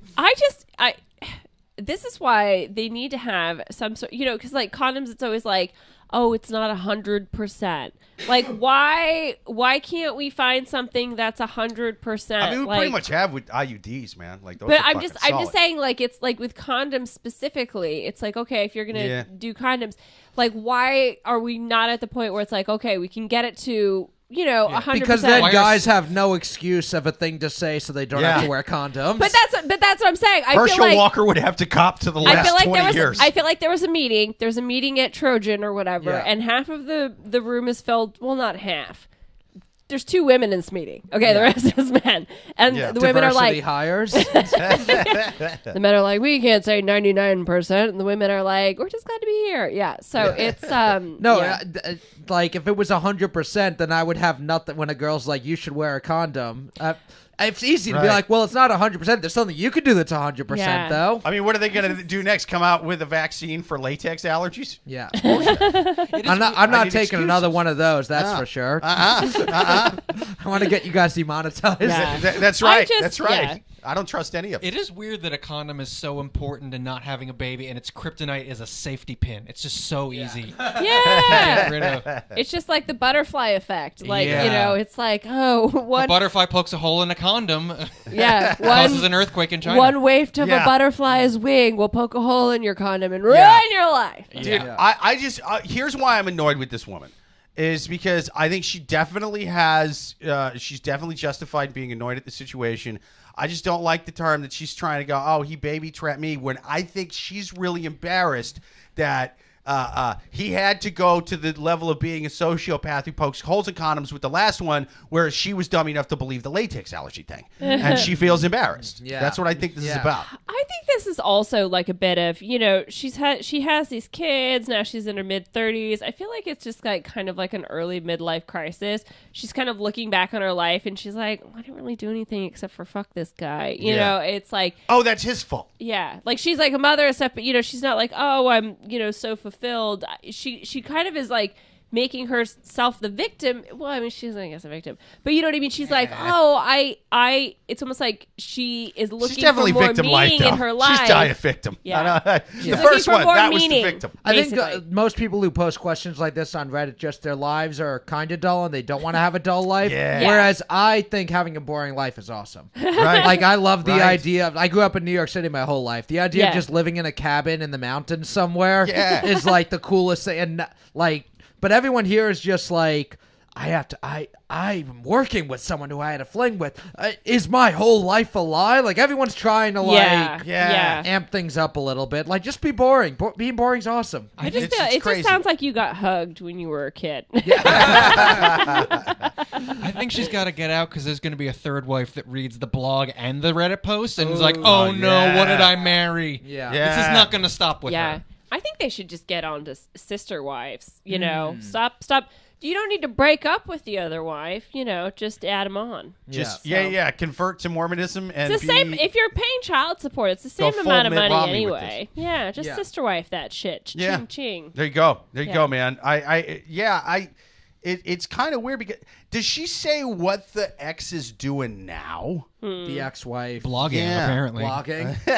This is why they need to have some sort, you know, because like condoms, it's always like, oh, it's not 100%. Like, why can't we find something that's 100%? I mean, we pretty much have with IUDs, man. Like, those but are I'm just saying, like, it's like with condoms specifically, it's like, okay, if you're gonna do condoms, like, why are we not at the point where it's like, okay, we can get it to, you know, 100%. Because then guys have no excuse of a thing to say, so they don't have to wear condoms. But that's what I'm saying. Herschel Walker would have to cop to the last 20 years. I feel like there was a meeting. There's a meeting at Trojan or whatever, and half of the room is filled. Well, not half. There's 2 women in this meeting. Okay, the rest is men, and the women are like hires. The men are like, we can't say 99%, and the women are like, we're just glad to be here. Yeah, so it's like if it was 100%, then I would have nothing. When a girl's like, you should wear a condom. It's easy to be like, well, it's not 100%. There's something you could do that's 100%, though. I mean, what are they going to do next? Come out with a vaccine for latex allergies? Yeah. I'm not taking another one of those, that's for sure. I want to get you guys demonetized. Yeah. That's right. That's right. Yeah. I don't trust any of them. It is weird that a condom is so important to not having a baby, and its kryptonite is a safety pin. It's just so easy. Yeah. To get rid of. It's just like the butterfly effect. Like, you know, it's like, a butterfly pokes a hole in a condom. Yeah. Causes an earthquake in China. One waft of a butterfly's wing will poke a hole in your condom and ruin your life. Dude, I just, here's why I'm annoyed with this woman. Is because I think she definitely has, she's definitely justified being annoyed at the situation. I just don't like the term that she's trying to go, oh, he baby trapped me, when I think she's really embarrassed that he had to go to the level of being a sociopath who pokes holes in condoms with the last one, whereas she was dumb enough to believe the latex allergy thing. And she feels embarrassed. Yeah. That's what I think this is about. I think this is also like a bit of, you know, she has these kids, now she's in her mid-30s. I feel like it's just like kind of like an early midlife crisis. She's kind of looking back on her life and she's like, I didn't really do anything except for fuck this guy. You know, it's like, oh, that's his fault. Yeah. Like she's like a mother and stuff, but you know, she's not like, oh, I'm, you know, so fulfilled. She kind of is like making herself the victim. Well, I mean, she's, I guess, a victim, but you know what I mean? She's like, oh, I it's almost like she is looking for more meaning in her life. She's die a victim. Yeah. The first one, that was the victim. I think most people who post questions like this on Reddit, just their lives are kind of dull and they don't want to have a dull life. Whereas I think having a boring life is awesome. Right. Like, I love the idea of, I grew up in New York City my whole life. The idea of just living in a cabin in the mountains somewhere is like the coolest thing. And like, but everyone here is just like, I'm working with someone who I had a fling with. Is my whole life a lie? Like, everyone's trying to, amp things up a little bit. Like, just be boring. Being boring's awesome. It just sounds like you got hugged when you were a kid. I think she's got to get out because there's going to be a third wife that reads the blog and the Reddit post and is like, oh no, what did I marry? Yeah. This is not going to stop with her. I think they should just get on to sister wives. You know, stop. You don't need to break up with the other wife. You know, just add them on. Convert to Mormonism and it's the same. If you're paying child support, it's the same amount of money anyway. Yeah, just sister wife that shit. Ching ching. There you go. There you go, man. It's kind of weird because does she say what the ex is doing now? The ex-wife blogging, apparently. Blogging. The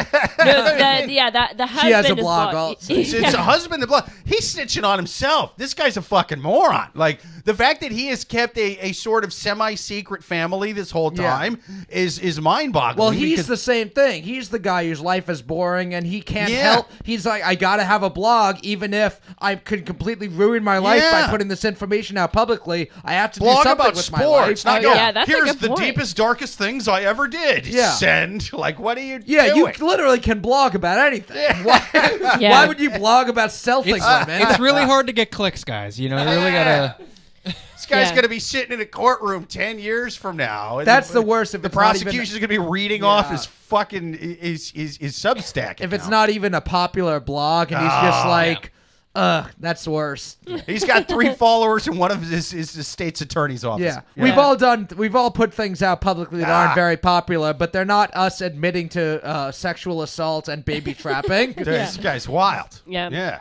husband. She has a blog. It's a husband that blog. He's snitching on himself. This guy's a fucking moron. Like the fact that he has kept a sort of semi-secret family this whole time is mind-boggling. Well, he's the same thing. He's the guy whose life is boring and he can't help. He's like, I gotta have a blog, even if I could completely ruin my life by putting this information out publicly. I have to do something about with sports. my life. That's here's a good the point. deepest, darkest things I ever did. Send. Like, what are you doing? You literally can blog about anything. Why would you blog about stealthing women? It's really hard to get clicks, guys. You know, you really gotta. This guy's going to be sitting in a courtroom 10 years from now. That's the worst. If the prosecution's going to be reading off his fucking his Substack. If it's not even a popular blog, and he's just like. That's worse. He's got 3 followers and one of his is the state's attorney's office. We've all put things out publicly that aren't very popular, but they're not us admitting to sexual assault and baby trapping. This guy's wild. Yeah.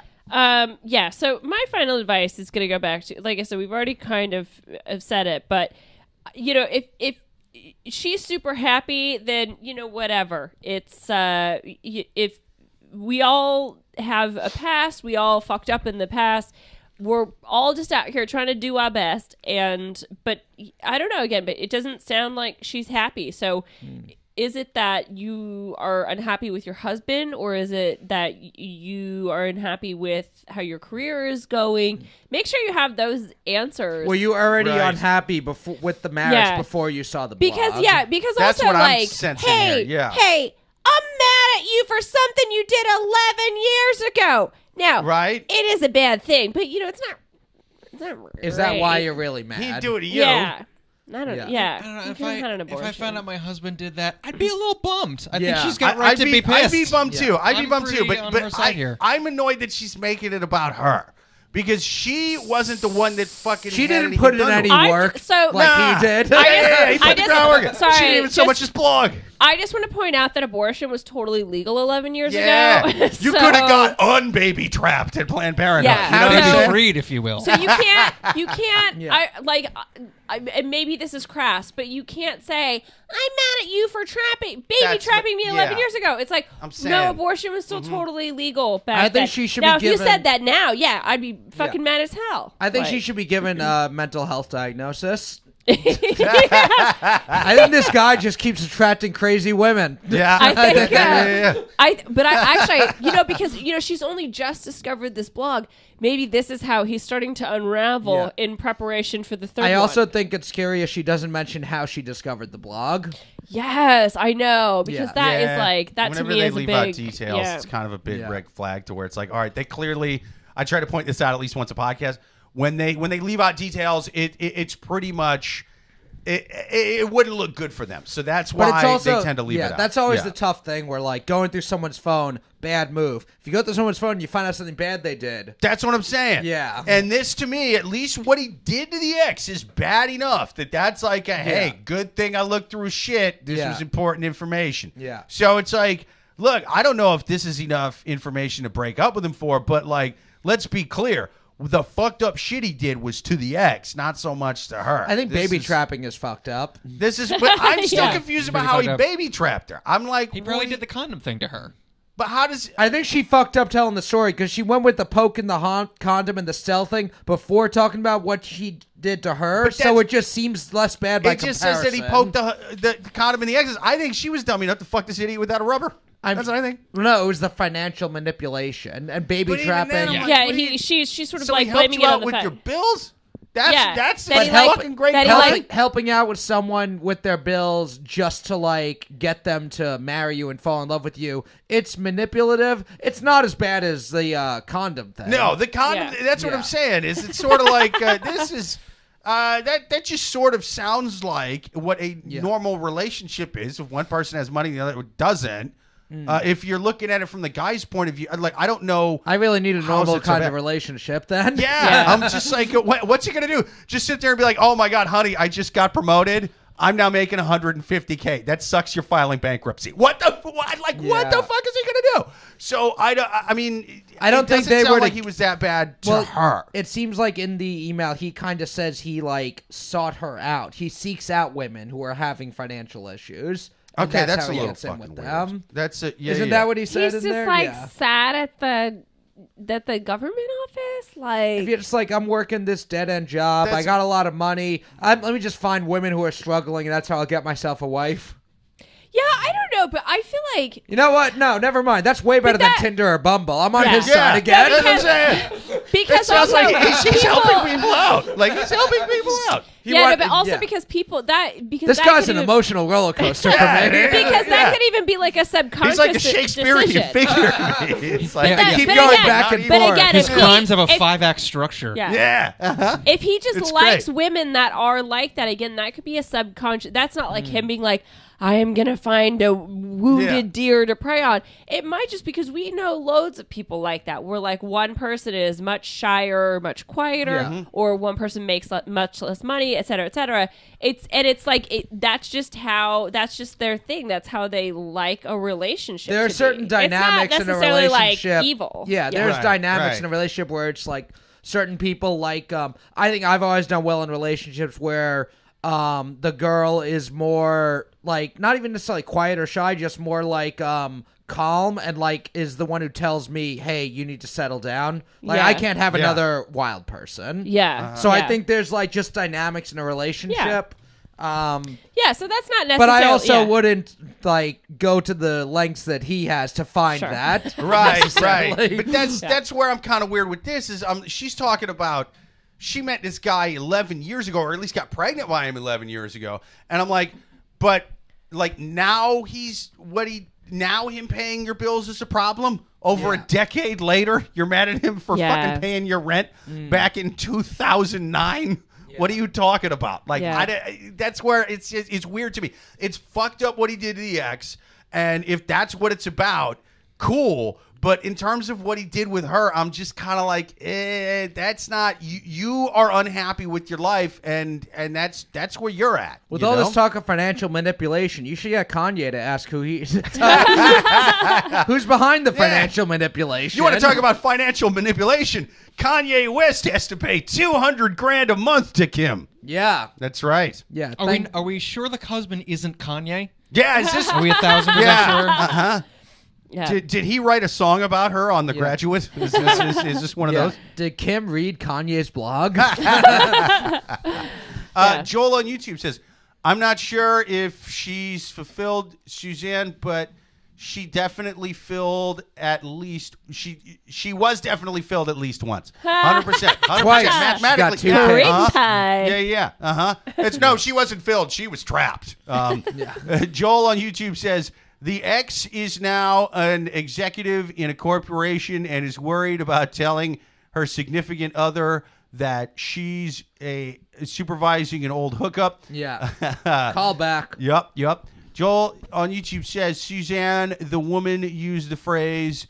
So my final advice is going to go back to, like I said, we've already kind of said it, but you know, if she's super happy, then you know, whatever. It's if we all have a past, we all fucked up in the past. We're all just out here trying to do our best, but I don't know again. But it doesn't sound like she's happy. So, is it that you are unhappy with your husband, or is it that you are unhappy with how your career is going? Make sure you have those answers. Were you already unhappy with the marriage before you saw the blog? Because that's also what like, I'm sensing hey, here. hey, I'm mad at you for something you did 11 years ago. Now, right? It is a bad thing, but you know it's not. Is that why you're really mad? He'd do it to you. Yeah. I don't know. If I found out my husband did that, I'd be a little bummed. I think she's got right to be pissed. I'd be bummed too. I'd be bummed too. But I'm annoyed that she's making it about her. Because she wasn't the one that fucking. She didn't put in any work he did. He put the groundwork. She didn't even so much as blog. I just want to point out that abortion was totally legal 11 years ago. You could have got unbaby trapped at Planned Parenthood. Yeah. Freed, if you will. So you can't. And maybe this is crass, but you can't say, I'm mad at you for trapping me 11 years ago. It's like, no, abortion was still totally legal back then. I think she should now, be given... if you said that now, I'd be fucking mad as hell. I think she should be given a mental health diagnosis. I think this guy just keeps attracting crazy women. Yeah, I think. But I actually, because she's only just discovered this blog. Maybe this is how he's starting to unravel in preparation for the third. I also think it's curious she doesn't mention how she discovered the blog. Yes, I know, because that is like that whenever to me they is leave a big out details. It's kind of a big red flag to where it's like, all right, they clearly. I try to point this out at least once a podcast. When they leave out details, it's pretty much it wouldn't look good for them. So that's why they tend to leave it out. That's always the tough thing. Where like going through someone's phone, bad move. If you go through someone's phone and you find out something bad they did. That's what I'm saying. Yeah. And this to me, at least what he did to the ex is bad enough that's like a hey, good thing I looked through shit. This was important information. Yeah. So it's like, look, I don't know if this is enough information to break up with him for, but like, let's be clear. The fucked up shit he did was to the ex, not so much to her. I think baby trapping is fucked up. But I'm still confused about how he baby trapped her. I'm like, he probably did the condom thing to her. But how does... I think she fucked up telling the story because she went with the poke in the condom and the stealth thing before talking about what he did to her, so it just seems less bad by comparison. It just says that he poked the condom in the exes. I think she was dumb enough to fuck this idiot without a rubber. That's what I think. No, it was the financial manipulation and baby trapping. She sort of so like he helped blaming you it out on the with fact. your bills? That's That a he like- fucking great that he comment. like- helping out with someone with their bills just to like get them to marry you and fall in love with you. It's manipulative. It's not as bad as the condom thing. No, the condom. Yeah. That's what Yeah. I'm saying. Is it's sort of like this is that just sort of sounds like what a normal relationship is. If one person has money, the other doesn't. If you're looking at it from the guy's point of view, like I don't know. I really need a How's normal it so kind bad? of relationship then. Yeah, I'm just like, what's he gonna do? Just sit there and be like, oh my god, honey, I just got promoted. I'm now making $150K. That sucks. You're filing bankruptcy. What the fuck is he gonna do? So I mean, I don't it think doesn't they sound were like to- he was that bad to her. It seems like in the email he kind of says he like sought her out. He seeks out women who are having financial issues. and Okay, that's how a he little gets in fucking with weird. them. That's it. Yeah, Isn't yeah. that what he said He's in just there? like Yeah. sad at the government office. Like, If you're just like, I'm working this dead end job, I That's- got a lot of money. Let me just find women who are struggling, and that's how I'll get myself a wife. Yeah, I don't know, but I feel like You know what? No, never mind. That's way better that- than Tinder or Bumble. I'm on Yeah. his Yeah, side again. that's what I'm saying. It because sounds also like he's people- helping people out. Like he's helping people out. but also yeah. because people because This that guy's could an even- emotional roller coaster for Yeah, me. yeah. because that could even be like a subconscious He's like a Shakespearean decision. figure to me. It's like Yeah, I keep but going again- back but and But forth. again, His if crimes have a if- 5-act structure. Yeah. Yeah. Uh-huh. If he just It's likes great. women that are like that, again, that could be a subconscious. That's not like him being like, I am going to find a wounded deer to prey on. It might just because we know loads of people like that, where like one person is much shyer, much quieter, or one person makes much less money, et cetera, et cetera. It's like that's just their thing. That's how they like a relationship. There are to certain be. dynamics it's in not a necessarily relationship. like evil. Yeah, there's Right, dynamics right. in a relationship where it's like certain people like I think I've always done well in relationships where the girl is more like not even necessarily quiet or shy, just more like calm and like is the one who tells me, hey, you need to settle down. Like Yeah. I can't have Yeah. another wild person. Yeah. So I Yeah. think there's like just dynamics in a relationship. Yeah, so that's not necessarily. But I also yeah. wouldn't like go to the lengths that he has to find Sure. that. Right, necessarily. right. But that's where I'm kind of weird with this is she's talking about she met this guy 11 years ago, or at least got pregnant by him 11 years ago, and I'm like, but like now him paying your bills is a problem. Over a decade later, you're mad at him for Yeah. fucking paying your rent back in 2009. What are you talking about? Like, Yeah. that's where it's weird to me. It's fucked up what he did to the ex, and if that's what it's about, cool. But in terms of what he did with her, I'm just kind of like, that's not you. You are unhappy with your life, and that's where you're at. With you all know? this talk of financial manipulation, you should get Kanye to ask who's behind the financial manipulation. You want to talk about financial manipulation? Kanye West has to pay $200,000 a month to Kim. Yeah. That's right. Yeah. Are we sure the husband isn't Kanye? Yeah, is this? Are we 1,000% Yeah. sure? Uh-huh. Yeah. Did he write a song about her on The Graduate? Is this one of those? Did Kim read Kanye's blog? Joel on YouTube says, I'm not sure if she's fulfilled Suzanne, but she definitely filled at least she was definitely filled at least once. 100%. Twice. Mathematically. She got two Ring Uh-huh. time. Yeah. It's no, she wasn't filled. She was trapped. Joel on YouTube says, the ex is now an executive in a corporation and is worried about telling her significant other that she's supervising an old hookup. Yeah. Call back. Yep. Joel on YouTube says, Suzanne, the woman, used the phrase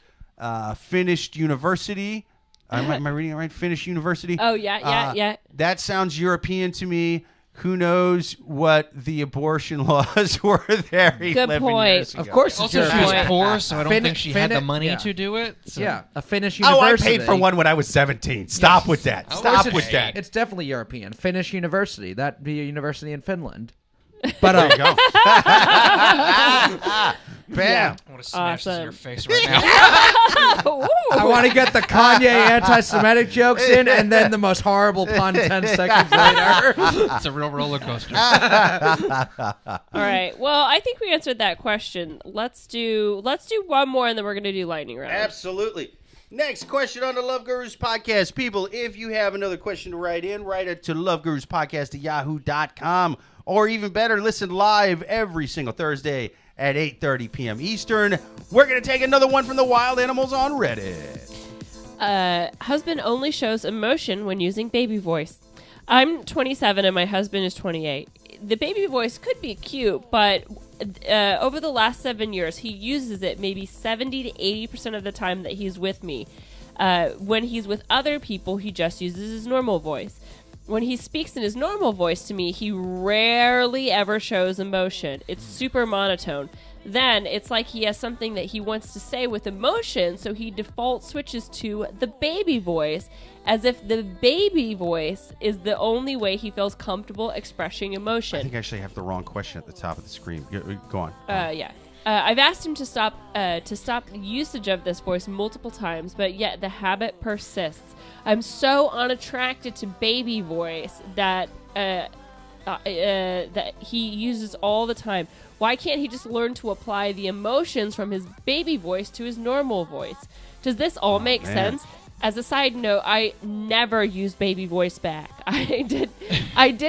finished university. Am I reading it right? Finished university? Oh, yeah. That sounds European to me. Who knows what the abortion laws were there Good 11 point. years ago. Of course it's Also, your she was point. poor, so I don't think she had the money yeah. to do it. So. Yeah. A Finnish Oh, I university. paid for one when I was 17. Stop with that. Of Stop course with that. It's definitely European. Finnish university. That'd be a university in Finland. But There you go. Bam. I want to smash this in Awesome. your face right now. I want to get the Kanye anti-Semitic jokes in, and then the most horrible pun 10 seconds later. It's a real roller coaster. All right. Well, I think we answered that question. Let's do one more, and then we're gonna do lightning round. Absolutely. Next question on the Love Gurus podcast. People, if you have another question to write in, write it to loveguruspodcast@yahoo.com. Or even better, listen live every single Thursday at 8:30 p.m. Eastern. We're going to take another one from the wild animals on Reddit. Husband only shows emotion when using baby voice. I'm 27 and my husband is 28. The baby voice could be cute, but over the last 7 years, he uses it maybe 70 to 80% of the time that he's with me. When he's with other people, he just uses his normal voice. When he speaks in his normal voice to me, he rarely ever shows emotion. It's super monotone. Then it's like he has something that he wants to say with emotion, so he default switches to the baby voice, as if the baby voice is the only way he feels comfortable expressing emotion. I think I actually have the wrong question at the top of the screen. Go on. Yeah. I've asked him to stop usage of this voice multiple times, but yet the habit persists. I'm so unattracted to baby voice that he uses all the time. Why can't he just learn to apply the emotions from his baby voice to his normal voice? Does this all make sense? As a side note, I never use baby voice back. I did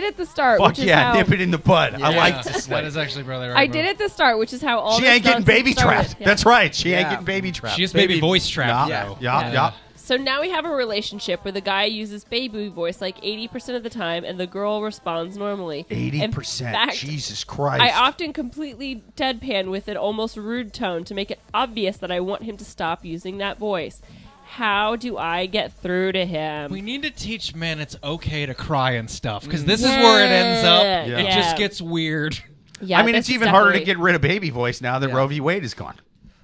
at the start. Fuck which is yeah, how, nip it in the bud. Yeah, I like this. That is actually really right. I did at the start, which is how all She this ain't getting nonsense baby started. trapped. Yeah. That's right. She ain't Yeah. getting baby trapped. She is baby voice trapped. Yeah, though. yeah. So now we have a relationship where the guy uses baby voice like 80% of the time, and the girl responds normally. 80%. In fact, Jesus Christ. I often completely deadpan with an almost rude tone to make it obvious that I want him to stop using that voice. How do I get through to him? We need to teach men it's okay to cry and stuff, because this is where it ends up. Yeah. It just gets weird. Yeah, I mean, this it's is even harder to definitely- get rid of baby voice now that Yeah. Roe v. Wade is gone.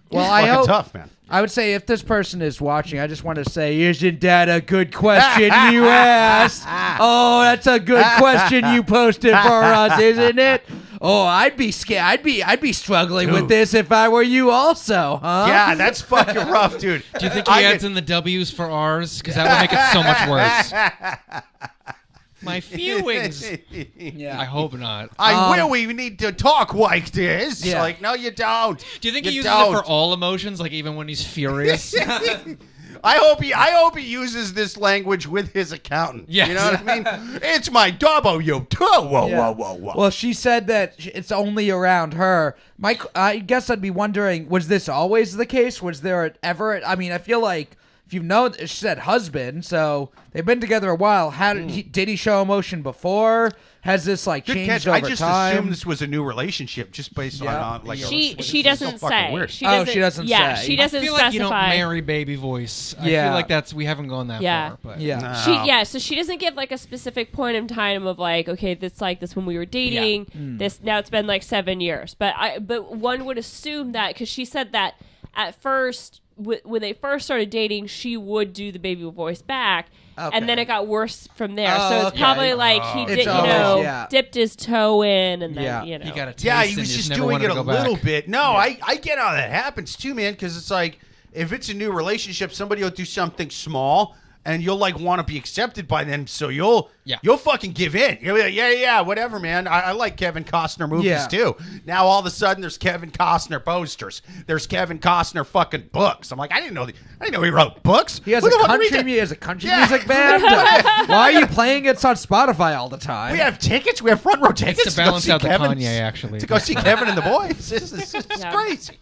Well, It's I fucking hope. tough, man. I would say if this person is watching, I just want to say, isn't that a good question you asked? Oh, that's a good question you posted for us, isn't it? Oh, I'd be scared. I'd be struggling with this if I were you, also, huh? Yeah, that's fucking rough, dude. Do you think he adds in the W's for R's? Because that would make it so much worse. My feelings. Yeah. I hope not. We need to talk like this. Yeah. Like, no, you don't. Do you think he You uses don't. it for all emotions, like even when he's furious? I hope he uses this language with his accountant. Yes. You know what I mean? It's my W. Whoa, Yeah. whoa. Well, she said that it's only around her. Mike, I guess I'd be wondering, was this always the case? Was there ever? I mean, I feel like if you know, she said husband, so they've been together a while. How did he show emotion before? Has this like Good changed catch. over I just time? assumed this was a new relationship just based on like. She this is doesn't so fucking say. weird. She Oh, she doesn't Yeah, say. she doesn't I feel specify. like you don't marry baby voice. I Yeah. feel like we haven't gone that Yeah. far. But Yeah. No. So she doesn't give like a specific point in time of like, okay, this like this when we were dating. This now it's been like 7 years, but one would assume that because she said that at first when they first started dating, she would do the baby voice back. Okay. And then it got worse from there. Oh, So it's okay. probably like he It's did, always- yeah. dipped his toe in, and then Yeah. you know. he got a taste. Yeah, he and was just just never doing wanted it to a go back. little bit. No, I get how that happens too, man, because it's like if it's a new relationship, somebody will do something small and you'll like want to be accepted by them, so you'll fucking give in. You'll be like, yeah, whatever, man. I like Kevin Costner movies too. Now all of a sudden there's Kevin Costner posters. There's Kevin Costner fucking books. I'm like, I didn't know he wrote books. He has Who a the fuck country, reads it? Yeah. music band. Why are you playing it? It's on Spotify all the time. We have tickets. We have front row tickets to balance go see out the Kevin, Kanye, actually. to go see Kevin and the boys. This is Yeah. crazy.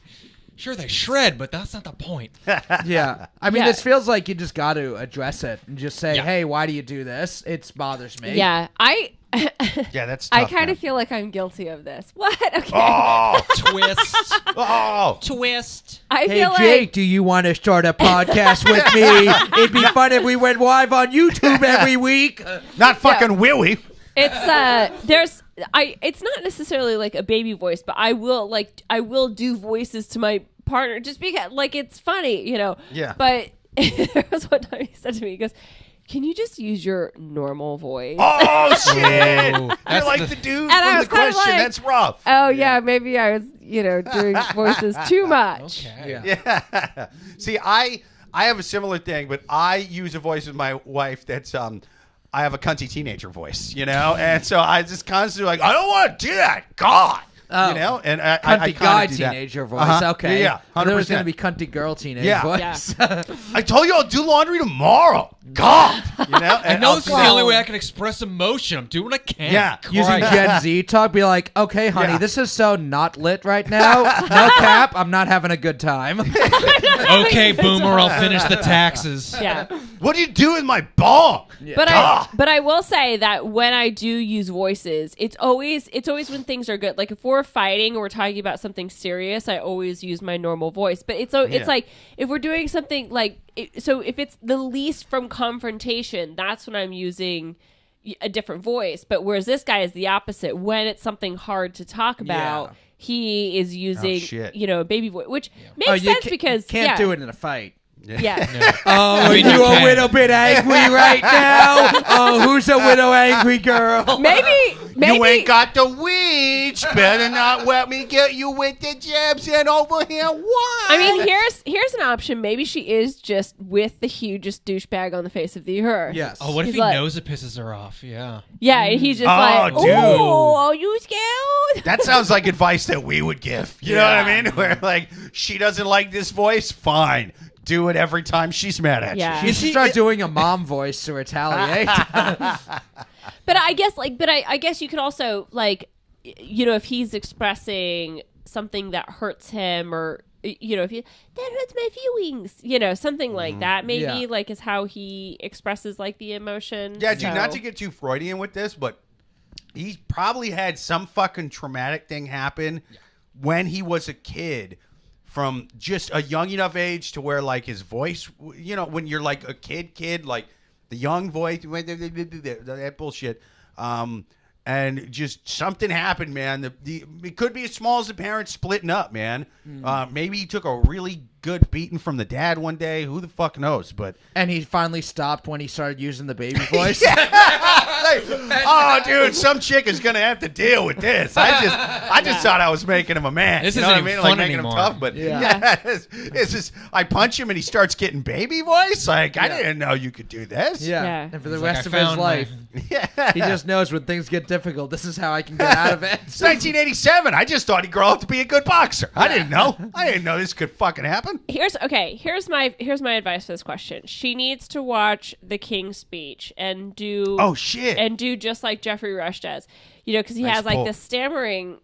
Sure, they shred, but that's not the point. Yeah. I mean, Yeah. this feels like you just got to address it and just say, Yeah. hey, why do you do this? It bothers me. Yeah, Yeah, that's tough, I kind man. of feel like I'm guilty of this. What? Okay. Oh, Twist. oh. Twist. I Hey, feel Jake, like do you want to start a podcast with me? It'd be fun if we went live on YouTube every week. Not fucking Willie. It's it's not necessarily like a baby voice, but I will do voices to my partner just because like it's funny, you know. Yeah. But there was one time he said to me, he goes, "Can you just use your normal voice?" Oh shit! Oh, You're that's like the- the dude And I from was the kinda question. like- That's rough. oh yeah, maybe I was doing voices too much. Okay. Yeah. See, I have a similar thing, but I use a voice with my wife that's I have a cunty teenager voice, you know, and so I just constantly like, I don't want to do that. God, Oh. You know, and I cunty kinda guy do that. teenager voice. Uh-huh. Okay. Yeah, And there was 100%. going to be cunty girl teenage Yeah. voice. I told you I'll do laundry tomorrow. God, you know. I And know I'll this is do the that. only way I can express emotion. I'm doing what I can. Yeah. Using Christ. Gen Z talk, be like, okay, honey, Yeah. this is so not lit right now. No cap, I'm not having a good time. Okay, boomer, I'll finish the taxes. Yeah. What do you do with my bong? But Ah. I will say that when I do use voices, it's always when things are good. Like if we're fighting or we're talking about something serious, I always use my normal voice. But it's like if we're doing something like so if it's the least from confrontation, that's when I'm using a different voice. But whereas this guy is the opposite. When it's something hard to talk about, he is using shit. a baby voice, which makes sense because can't do it in a fight. Yeah. Oh, are mean, you you a can. little bit angry right now? Oh, who's a little angry girl? Maybe You ain't got the weeds. Better not let me get you with the jabs and over here. What? I mean, here's an option. Maybe she is just with the hugest douchebag on the face of the earth. Yes. Oh, what if He's he like- knows it pisses her off? Yeah. Yeah, and he's just Oh, like, dude. "Oh, are you scared?" That sounds like advice that we would give. You know what I mean? Where like she doesn't like this voice, fine. Do it every time she's mad at Yeah. You should start doing a mom voice to retaliate. But I guess you could also if he's expressing something that hurts him or if that hurts my feelings, something like that maybe Yeah. is how he expresses the emotion. Yeah, dude, So- not to get too Freudian with this, but he probably had some fucking traumatic thing happen when he was a kid from just a young enough age to where his voice, when you're like a kid, like the young voice, that bullshit. And just something happened, man. It could be as small as the parents splitting up, man. Maybe he took a really good beating from the dad one day. Who the fuck knows? But And he finally stopped when he started using the baby voice. oh, dude, some chick is gonna have to deal with this. I just thought I was making him a man. This you know isn't what I mean? even Like fun making anymore. him tough, but it's just I punch him and he starts getting baby voice. Like I didn't know you could do this. Yeah. Yeah. And for the He's like, rest "I of his found my-" life, he just knows when things get difficult, this is how I can get out of it. It's 1987. I just thought he'd grow up to be a good boxer. I didn't know. I didn't know this could fucking happen. Here's my advice for this question. She needs to watch The King's Speech and do Oh shit. and do just like Jeffrey Rush does. Because he Nice has pull. this stammering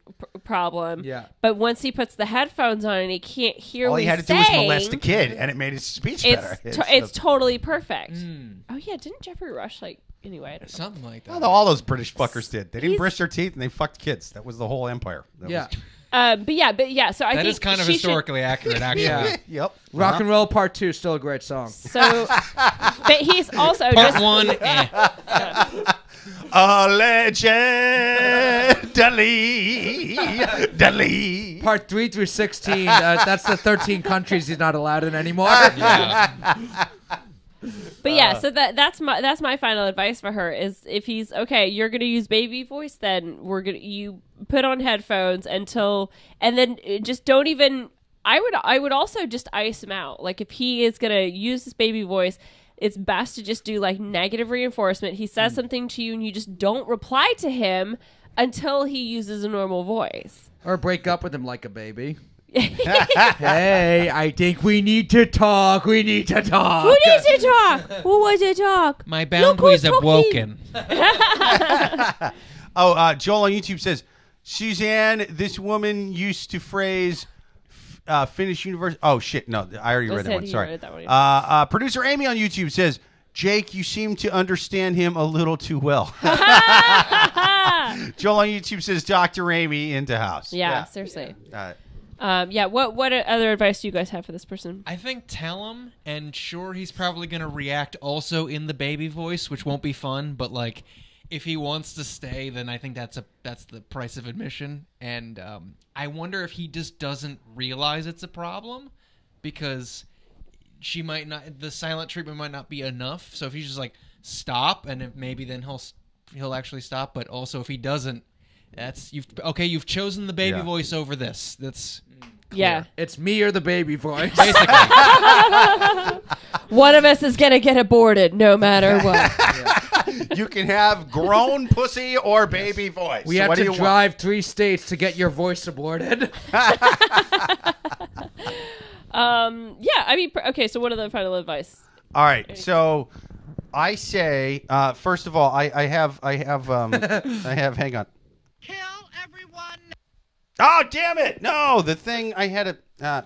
problem. Yeah. But once he puts the headphones on and he can't hear All what he had to he's do was saying, molest a kid, and it made his speech better. it's totally perfect. Oh yeah, didn't Jeffrey Rush anyway? I don't know. Something like that. Well, all those British fuckers did. They didn't He's- brush their teeth and they fucked kids. That was the whole empire. That Yeah. was- But yeah. So I That think is kind of she should- historically accurate, actually. Yeah. Yep. Rock and Roll Part 2, still a great song. So, but he's also Part just one, Allegedly. Part 3 through 16, that's the 13 countries he's not allowed in anymore. yeah. But yeah, so that's my final advice for her is if he's okay, you're gonna use baby voice, then you put on headphones and then just don't even. I would also just ice him out. Like if he is gonna use this baby voice, it's best to just do negative reinforcement. He says something to you and you just don't reply to him until he uses a normal voice. Or break up with him like a baby. Hey, I think we need to talk. We need to talk. Who needs to talk? Who wants to talk? My Look who's boundaries are broken. Joel on YouTube says, Suzanne, this woman used to phrase Finnish universe. Oh, shit. No, I already read that said one. you Sorry. read that one, Producer Amy on YouTube says, Jake, you seem to understand him a little too well. Joel on YouTube says, Dr. Amy into house. Yeah, seriously. Uh, What other advice do you guys have for this person? I think tell him, and sure, he's probably going to react also in the baby voice, which won't be fun, but if he wants to stay, then I think that's the price of admission. And I wonder if he just doesn't realize it's a problem, because she might not, the silent treatment might not be enough. So if he's just stop, and if maybe then he'll actually stop. But also if he doesn't, you've chosen the baby voice over this. That's Yeah. It's me or the baby voice. basically. One of us is going to get aborted no matter what. You can have grown pussy or baby voice. We So have what do to you drive 3 states to get your voice aborted. Yeah, I mean, okay, so what are the final advice? All right, so I say, first of all, I have, hang on. Kill everyone. Oh, damn it! No, the thing I had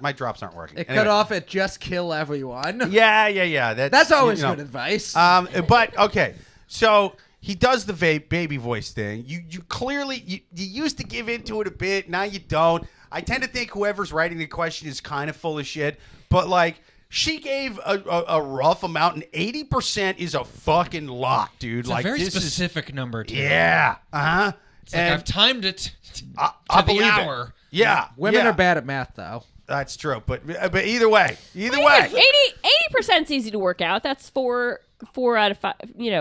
my drops aren't working. It Anyway. cut off at just kill everyone. Yeah. That's always you know. good advice. But okay, so he does the baby voice thing. You clearly you used to give into it a bit. Now you don't. I tend to think whoever's writing the question is kind of full of shit. But like, she gave a rough amount, and 80% is a fucking lot, dude. It's like a very this specific number, too. Yeah. It's like I've timed it I to the believe it. hour. Yeah. Women yeah. are bad at math, though. That's true. But either way. 80%'s easy to work out. That's four out of 5.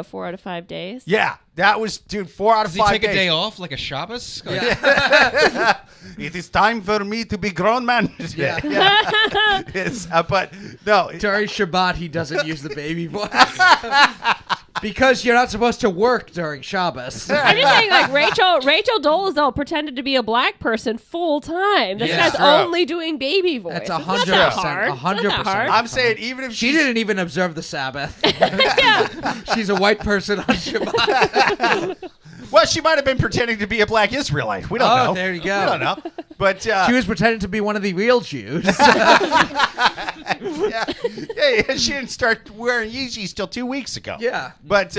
4 out of 5 days. Yeah, that was, dude, 4 out of Does 5 he take days. a day off, like a Shabbos? Like, It is time for me to be grown man. Yeah. It's, but no. During Shabbat, he doesn't use the baby voice. Because you're not supposed to work during Shabbos. I'm just saying, like, Rachel Dolezal pretended to be a black person full time. This Yeah. guy's True. only doing baby voice. That's It's not 100%. that hard. 100%. It's not that hard. I'm saying even if She she's- didn't even observe the Sabbath. Yeah. She's a white person on Shabbat. Well, she might have been pretending to be a black Israelite. We don't know. Oh, there you go. We don't know. But She was pretending to be one of the real Jews. yeah, she didn't start wearing Yeezys till 2 weeks ago. Yeah. But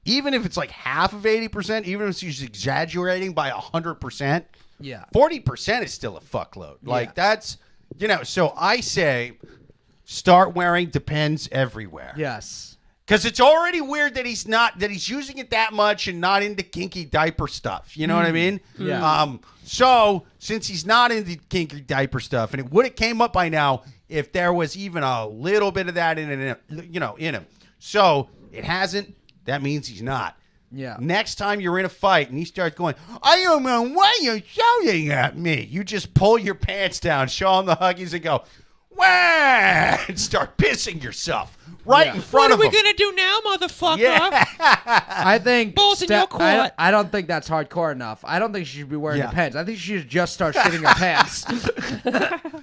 even if it's like half of 80%, even if she's exaggerating by 100%, Yeah. 40% is still a fuckload. Like Yeah. that's, so I say start wearing Depends everywhere. Yes. Because it's already weird that he's using it that much and not into kinky diaper stuff. You know what I mean? Yeah. So since he's not into kinky diaper stuff, and it would have came up by now if there was even a little bit of that in him. So it hasn't. That means he's not. Yeah. Next time you're in a fight and he starts going, I don't know why you're shouting at me. You just pull your pants down, show him the huggies, and go, wah, and start pissing yourself right in front of him. going to do now, motherfucker? Yeah. I think Balls in your court. I don't think that's hardcore enough. I don't think she should be wearing Yeah. the pants. I think she should just start shitting her pants.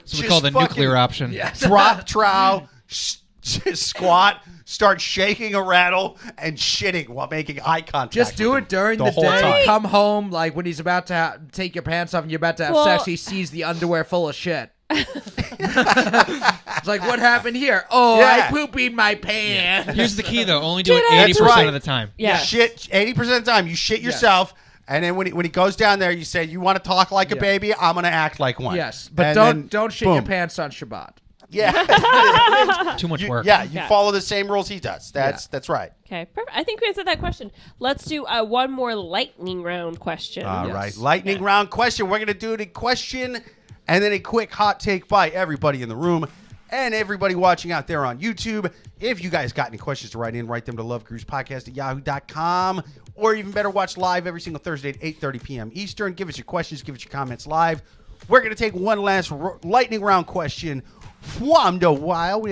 So we call the fucking nuclear option. Drop trow, squat, start shaking a rattle, and shitting while making eye contact. Just do with it during him the whole day. time. Come home, like when he's about to take your pants off and you're about to have Well- sex, he sees the underwear full of shit. It's like, what happened here? Oh, Yeah. I pooped my pants. Here's the key, though. Only do it That's 80% right. of the time. Yeah. Shit 80% of the time. You shit yourself. And then when he goes down there, you say, you want to talk like a Yeah. baby? I'm going to act like one. Yes, but And then, don't shit your boom. pants on Shabbat. Yeah. Too much You work. follow the same rules he does. That's right. Okay, perfect. I think we answered that question. Let's do one more lightning round question. All Yes. right. Lightning round question. We're going to do the question and then a quick hot take by everybody in the room and everybody watching out there on YouTube. If you guys got any questions to write them to loveguruspodcast@yahoo.com, or even better, watch live every single Thursday at 8:30 p.m. Eastern. Give us your questions. Give us your comments live. We're going to take one last lightning round question from the wild.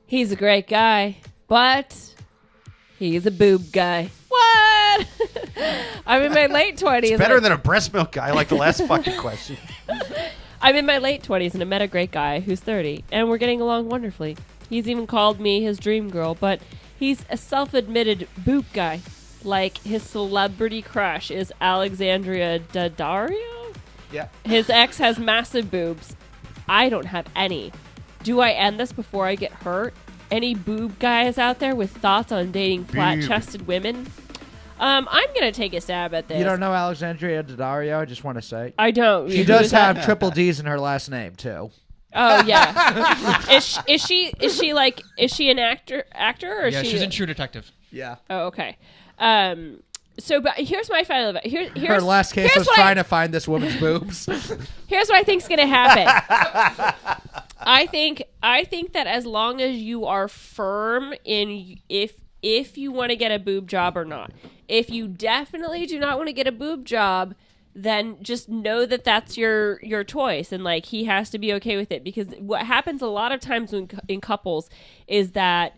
He's a great guy, but he's a boob guy. What? I'm in my late 20s. Better than a breast milk guy like the last fucking question. I'm in my late 20s and I met a great guy who's 30, and we're getting along wonderfully. He's even called me his dream girl, but he's a self-admitted boob guy. Like, his celebrity crush is Alexandria Daddario? Yeah. His ex has massive boobs. I don't have any. Do I end this before I get hurt? Any boob guys out there with thoughts on dating flat-chested women? I'm going to take a stab at this. You don't know Alexandria Daddario? I just want to say. I don't. She Who does is that? have triple D's in her last name, too. Oh yeah. is she an actor or is Yeah, she? she's in True Detective. Yeah. Oh, okay. So, but here's my final advice. Here's Her last case here's was what trying to find this woman's boobs. Here's what I think's gonna happen. I think that as long as you are firm in if you want to get a boob job or not. If you definitely do not want to get a boob job, then just know that that's your choice, and like he has to be okay with it, because what happens a lot of times in couples is that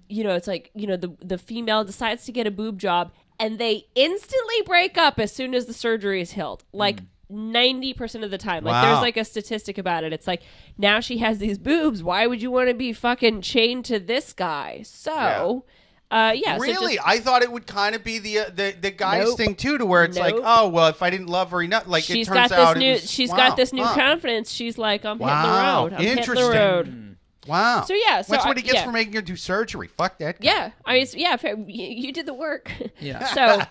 it's like, the female decides to get a boob job and they instantly break up as soon as the surgery is healed. Like 90% of the time. Like there's like a statistic about it. It's like, now she has these boobs. Why would you want to be fucking chained to this guy? So, really? So I thought it would kind of be the guy's thing too, to where it's like, Nope. oh well, if I didn't love her enough, like she's it turns got out this new. She's got this new confidence. She's like, I'm hitting the road. I'm hitting the road. Wow. So yeah, that's what he gets for making her do surgery. Fuck that guy. Yeah, I mean, you did the work. Yeah. So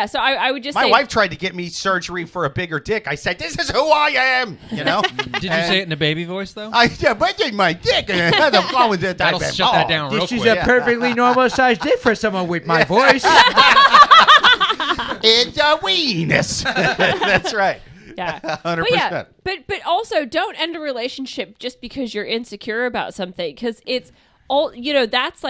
so I would just My say, wife tried to get me surgery for a bigger dick. I said, "This is who I am." You know. Did you say it in a baby voice though? I said, "But it's my dick." Nothing wrong with it. That'll shut that down real This is quick. a perfectly normal sized dick for someone with my voice. It's a weenus. That's right. yeah, 100%. but also don't end a relationship just because you're insecure about something, because it's all that's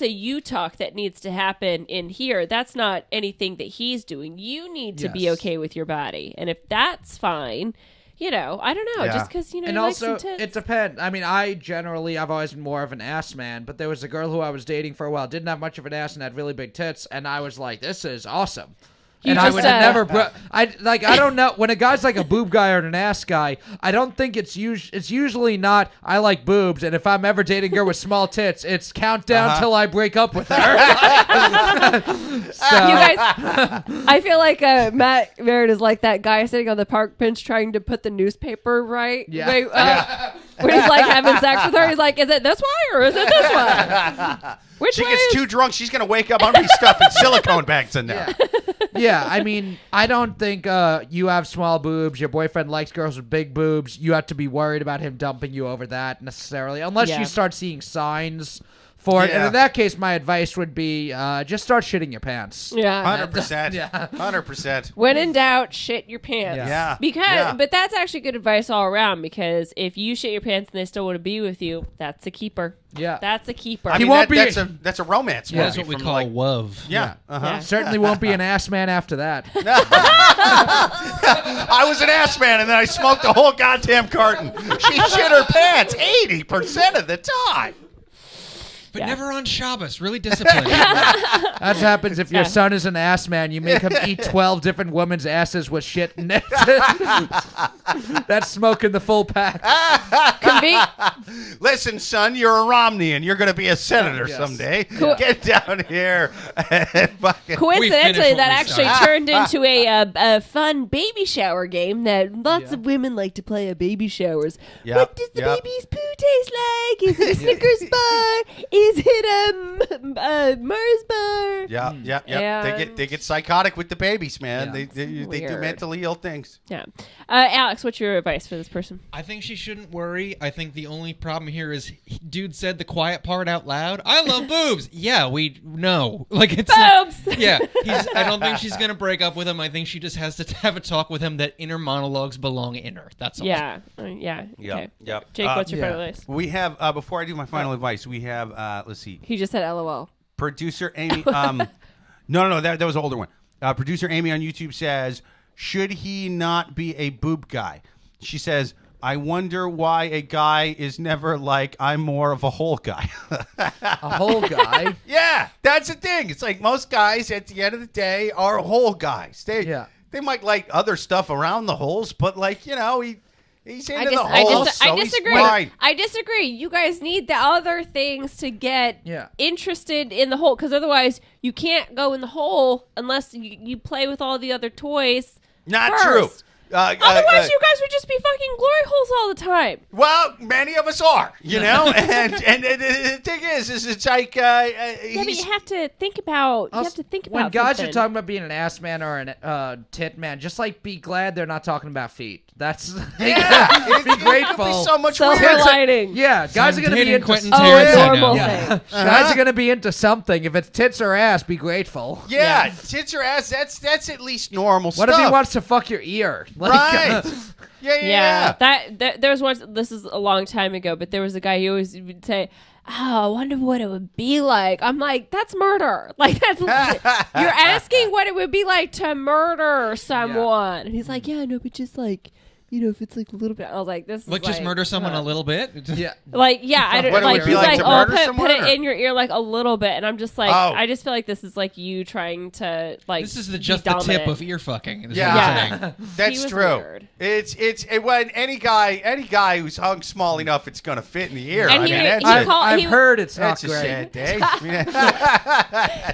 a you talk that needs to happen in here. That's not anything that he's doing. You need to be okay with your body, and if that's fine. I don't know, just because, and also, it depends. I mean, I've always been more of an ass man, but there was a girl who I was dating for a while, didn't have much of an ass and had really big tits, and I was like, this is awesome. I would have never. I don't know, when a guy's like a boob guy or an ass guy. I don't think it's usually not. I like boobs, and if I'm ever dating a girl with small tits, it's countdown till I break up with her. So, you guys, I feel like Matt Merritt is like that guy sitting on the park bench trying to put the newspaper right. Yeah. When he's like having sex with her, he's like, "Is it this way or is it this way?" Which She way gets is- too drunk. She's gonna wake up. I'm gonna be stuffing silicone bags in there. Yeah, I mean, I don't think you have small boobs, your boyfriend likes girls with big boobs, you have to be worried about him dumping you over that necessarily, unless you start seeing signs for it. And in that case, my advice would be just start shitting your pants. Yeah, 100%. Yeah. 100%. when in doubt, shit your pants. Yeah. But that's actually good advice all around, because if you shit your pants and they still want to be with you, that's a keeper. Yeah. That's a keeper. I mean, won't be- that's a romance movie. That's what we from, call like, love. Yeah. Uh-huh. Certainly won't be an ass man after that. I was an ass man, and then I smoked a whole goddamn carton. She shit her pants 80% of the time. But never on Shabbos. Really disciplined. That happens if your son is an ass man. You make him eat 12 different women's asses with shit in it. That's smoking the full pack. Listen, son, you're a Romney, and you're going to be a senator someday. Get down here. And fucking... Coincidentally, that actually started. turned into a fun baby shower game that lots of women like to play at baby showers. Yep, What does the baby's poo taste like? Is it a Snickers bar? Is it a Mars bar? Yeah. They get psychotic with the babies, man. Yeah. They do Weird. mentally ill things. Yeah. Alex, what's your advice for this person? I think she shouldn't worry. I think the only problem here is dude said the quiet part out loud. I love boobs. Yeah, we know. Like it's Boobs! Not, yeah. I don't think she's gonna break up with him. I think she just has to have a talk with him that inner monologues belong in her. That's all. Yeah. Okay. Yep. Jake, what's your final advice? We have before I do my final advice, we have let's see. He just said LOL. Producer Amy. No, that was an older one. Producer Amy on YouTube says, should he not be a boob guy? She says, I wonder why a guy is never like, I'm more of a hole guy. A whole guy? Yeah, that's the thing. It's like most guys at the end of the day are hole guys. They might like other stuff around the holes, but like, he's into the holes, so he's disagree. fine. I disagree. You guys need the other things to get interested in the hole, because otherwise you can't go in the hole unless you play with all the other toys. Not first. true. Otherwise, you guys would just be fucking glory holes all the time. Well, many of us are, and the thing is it's like But you have to think about. When guys something. are talking about being an ass man or an tit man, just like be glad they're not talking about feet. That's be grateful. It'd be so much Silver weirder. lining. Yeah, guys are gonna be into Quentin Oh, Tarantino. a normal Yeah. thing. Guys are gonna be into something. If it's tits or ass, be grateful. Yeah, tits or ass. That's at least normal What stuff. if he wants to fuck your ear? Like, Right. Yeah. That there was once. This is a long time ago, but there was a guy who always would say, "Oh, I wonder what it would be like." I'm like, "That's murder." Like that's you're asking what it would be like to murder someone, and he's like, "Yeah, no, but just like if it's like a little bit. I was like, this is Like just murder someone a little bit? Yeah. Like, yeah, I don't What it like. would be He's like like, to oh, murder put someone, it or- in your ear like a little bit, and I'm just like, Oh. I just feel like this is like you trying to like. This is be just the dominant. tip of ear fucking. Is Yeah. what I'm saying. He That's was true. weird. It's when any guy who's hung small enough, it's gonna fit in the ear. And I he- mean, that's he a- called- I've heard it's not that's a great. sad day.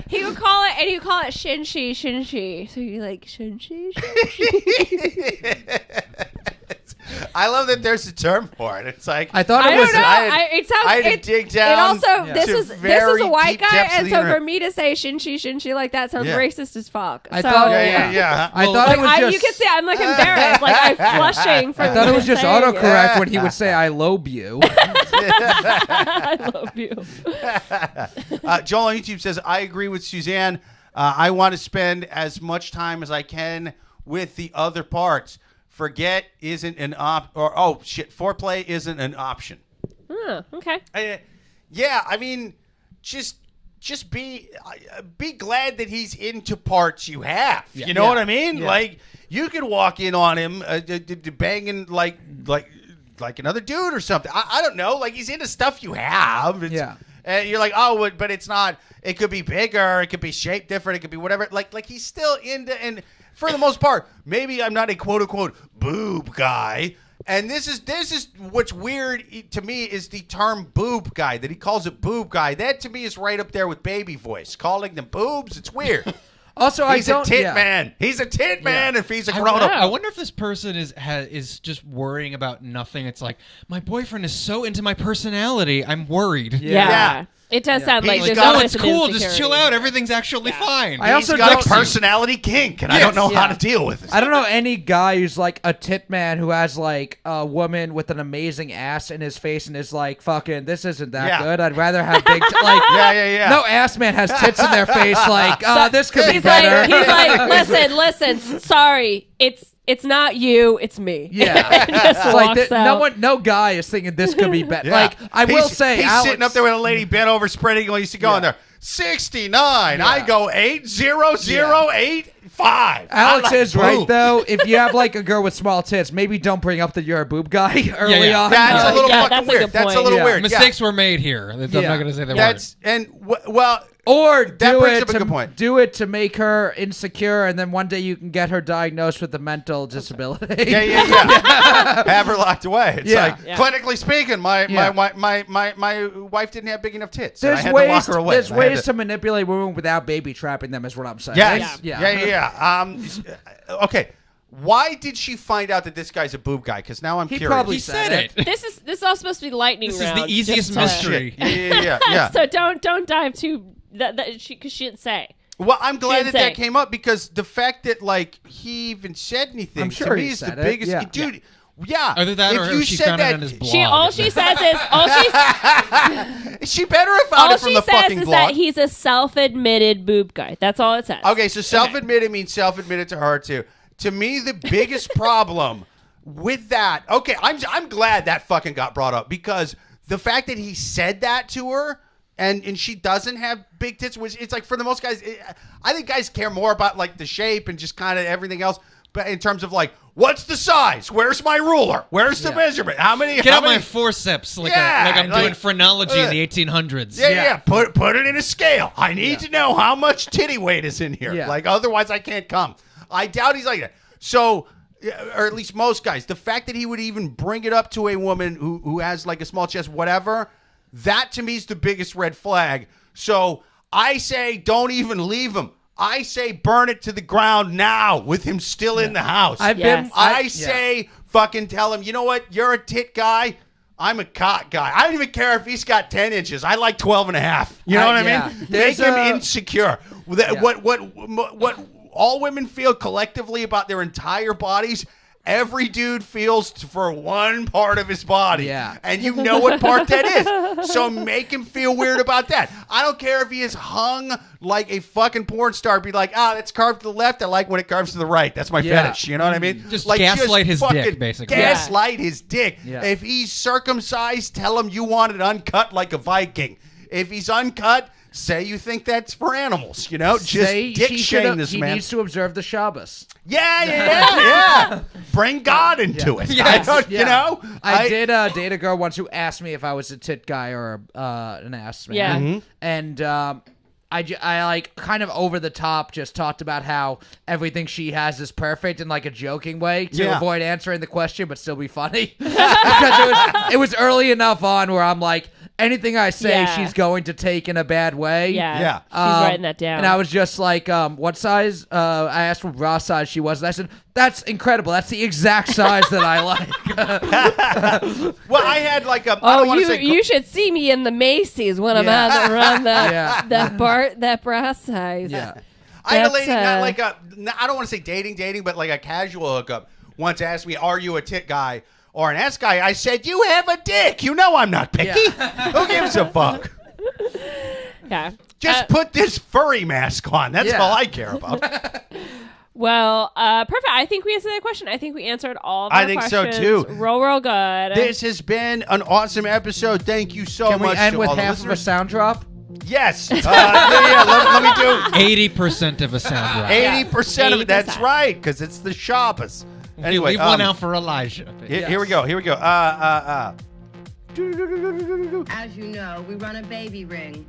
He would call it, and he would call it shinshi, shinshi. So you're like shinshi, shinshi. I love that there's a term for it. It's like I thought I it don't was. know. I It sounds. I had to it, dig it down. also to this is very a white deep guy, depths of and the so for internet. me to say shinshi, shinshi like that sounds Yeah. racist as fuck. I so, thought- Yeah. I Well, thought it was just. you can see I'm like embarrassed, like I'm flushing for. I thought it was just saying autocorrect it. when he would say "I lobe you." I love you. Joel on YouTube says, I agree with Suzanne. I want to spend as much time as I can with the other parts. Forget isn't an foreplay isn't an option. Okay. Yeah, I mean, just be glad that he's into parts you have. You know what I mean? Yeah. Like you could walk in on him banging like another dude or something. I don't know. Like he's into stuff you have. Yeah. And you're like, oh, but it's not. It could be bigger. It could be shaped different. It could be whatever. Like he's still into, and for the most part, maybe I'm not a quote unquote boob guy. And this is what's weird to me is the term boob guy, that he calls it boob guy. That to me is right up there with baby voice. Calling them boobs, it's weird. Also, He's a tit man. He's a tit man if he's a grown up. I wonder if this person is just worrying about nothing. It's like, my boyfriend is so into my personality, I'm worried. Yeah. It does sound like He's there's got- Oh, always it's an cool. Just insecurity. chill out. Everything's actually fine. I also He's got don't- a personality kink, and I don't know how to deal with it. I don't know any guy who's like a tit man who has like a woman with an amazing ass in his face and is like, fucking, this isn't that Yeah. good. I'd rather have big, like, Yeah. no ass man has tits in their face, like, this could be He's better. like, listen, sorry, it's not you, it's me. Yeah. Just It's like walks out. no guy is thinking this could be better. Yeah. Like, I will He's say, he's Alex, sitting up there with a lady bent over, spreading. He used to go in there. 69. I go 80085. Alex is right boob. though. If you have like a girl with small tits, maybe don't bring up that you're a boob guy early yeah. on. That's a little Yeah, fucking that's a weird. good That's a point. little Yeah. weird. Mistakes were made here. I'm Yeah. not going to say the That's well. Or That do brings it up a good point. do it to make her insecure, and then one day you can get her diagnosed with a mental disability. Yeah. Have her locked away. It's Yeah. like clinically speaking, my wife didn't have big enough tits. And I There's had to lock ways. her away. There's I had ways to manipulate women without baby trapping them. Is what I'm saying. Yes. Yeah. Yeah. Okay. Why did she find out that this guy's a boob guy? Because now I'm He curious. probably He said said it. This is all supposed to be lightning This is round. the easiest just to- mystery. Yeah. So don't dive too. Because she didn't say. Well, I'm glad that didn't say. came up because the fact that like he even said anything I'm to sure me he is the said it. biggest Yeah. dude. Yeah. Either that if or you she said found it that, on his blog. All she says is she better have found all it from she the says fucking is blog. that he's a self-admitted boob guy. That's all it says. Okay, so self-admitted means self-admitted to her too. To me, the biggest problem with that. Okay, I'm glad that fucking got brought up because the fact that he said that to her. And she doesn't have big tits, which it's like for the most guys, I think guys care more about like the shape and just kind of everything else. But in terms of like, what's the size? Where's my ruler? Where's the measurement? How many? Get how out many? my forceps like Yeah, I'm like- doing phrenology in the 1800s. Yeah. Put it in a scale. I need to know how much titty weight is in here. Yeah. Like otherwise, I can't come. I doubt he's like that. So, or at least most guys, the fact that he would even bring it up to a woman who has like a small chest, whatever. That to me is the biggest red flag. So I say don't even leave him. I say burn it to the ground now with him still in the house. I say fucking tell him, you know what? You're a tit guy. I'm a cock guy. I don't even care if he's got 10 inches. I like 12 and a half. You know what I mean? Make him insecure. What all women feel collectively about their entire bodies, every dude feels for one part of his body. Yeah. And you know what part that is. So make him feel weird about that. I don't care if he is hung like a fucking porn star. Be like, that's carved to the left. I like when it carves to the right. That's my fetish. You know what I mean? Just like, gaslight his fucking dick, basically. Gaslight his dick. Yeah. If he's circumcised, tell him you want it uncut like a Viking. If he's uncut, say you think that's for animals. Just Say dick she shame should- this he man. needs to observe the Shabbos. Yeah. Bring God into it. Yes. I I did date a girl once who asked me if I was a tit guy or an ass man. Yeah. Mm-hmm. And I like kind of over the top just talked about how everything she has is perfect in like a joking way to avoid answering the question but still be funny. Because it was early enough on where I'm like, anything I say, she's going to take in a bad way. Yeah. She's Yeah. writing that down. And I was just like, what size? I asked what bra size she was. And I said, that's incredible. That's the exact size that I like. well, I had like a. I don't wanna say you should see me in the Macy's when I'm out around that bra size. Yeah. I had a lady, That's, not like a. I don't want to say dating, but like a casual hookup. Once asked me, "Are you a tit guy or an ass guy?" I said, "You have a dick. You know I'm not picky. Who gives a fuck? Yeah. Just put this furry mask on. That's Yeah. all I care about." Well, perfect. I think we answered that question. I think we answered all of our I think so, questions. too. Roll good. This has been an awesome episode. Thank you so Can much. we end to with all the half of a listeners. sound drop? Yes. Let me do 80% of a sound drop. 80% of it. That's 80%. right, because it's the Shabbos. Anyway, Leave one out for Elijah. Here we go. As you know, we run a baby ring.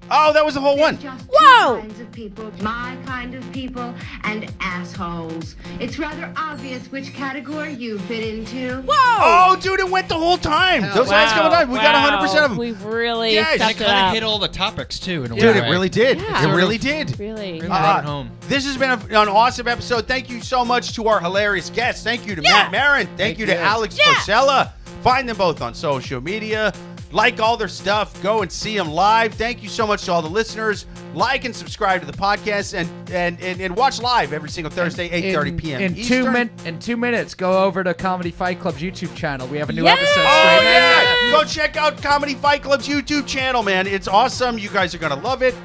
Oh, that was the whole one. Just Whoa! two kinds of people, my kind of people, and assholes. It's rather obvious which category you fit into. Oh, dude, it went the whole time. Those guys coming on. We got 100% of them. We've really Yeah, And stepped it it kind of up. hit all the topics, too, in a Dude, weird it way. really did. Yeah. It really did. Really. Really brought it home. This has been an awesome episode. Thank you so much to our hilarious guests. Thank you to Matt Maran. Thank you to Alex Fossella. Find them both on social media. Like all their stuff. Go and see them live. Thank you so much to all the listeners. Like and subscribe to the podcast and watch live every single Thursday, 8:30 p.m. In Eastern. 2 minutes, go over to Comedy Fight Club's YouTube channel. We have a new Yeah! episode Oh, straight yeah. Go check out Comedy Fight Club's YouTube channel, man. It's awesome. You guys are going to love it.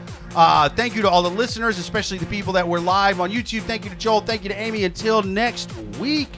Thank you to all the listeners, especially the people that were live on YouTube. Thank you to Joel. Thank you to Amy. Until next week.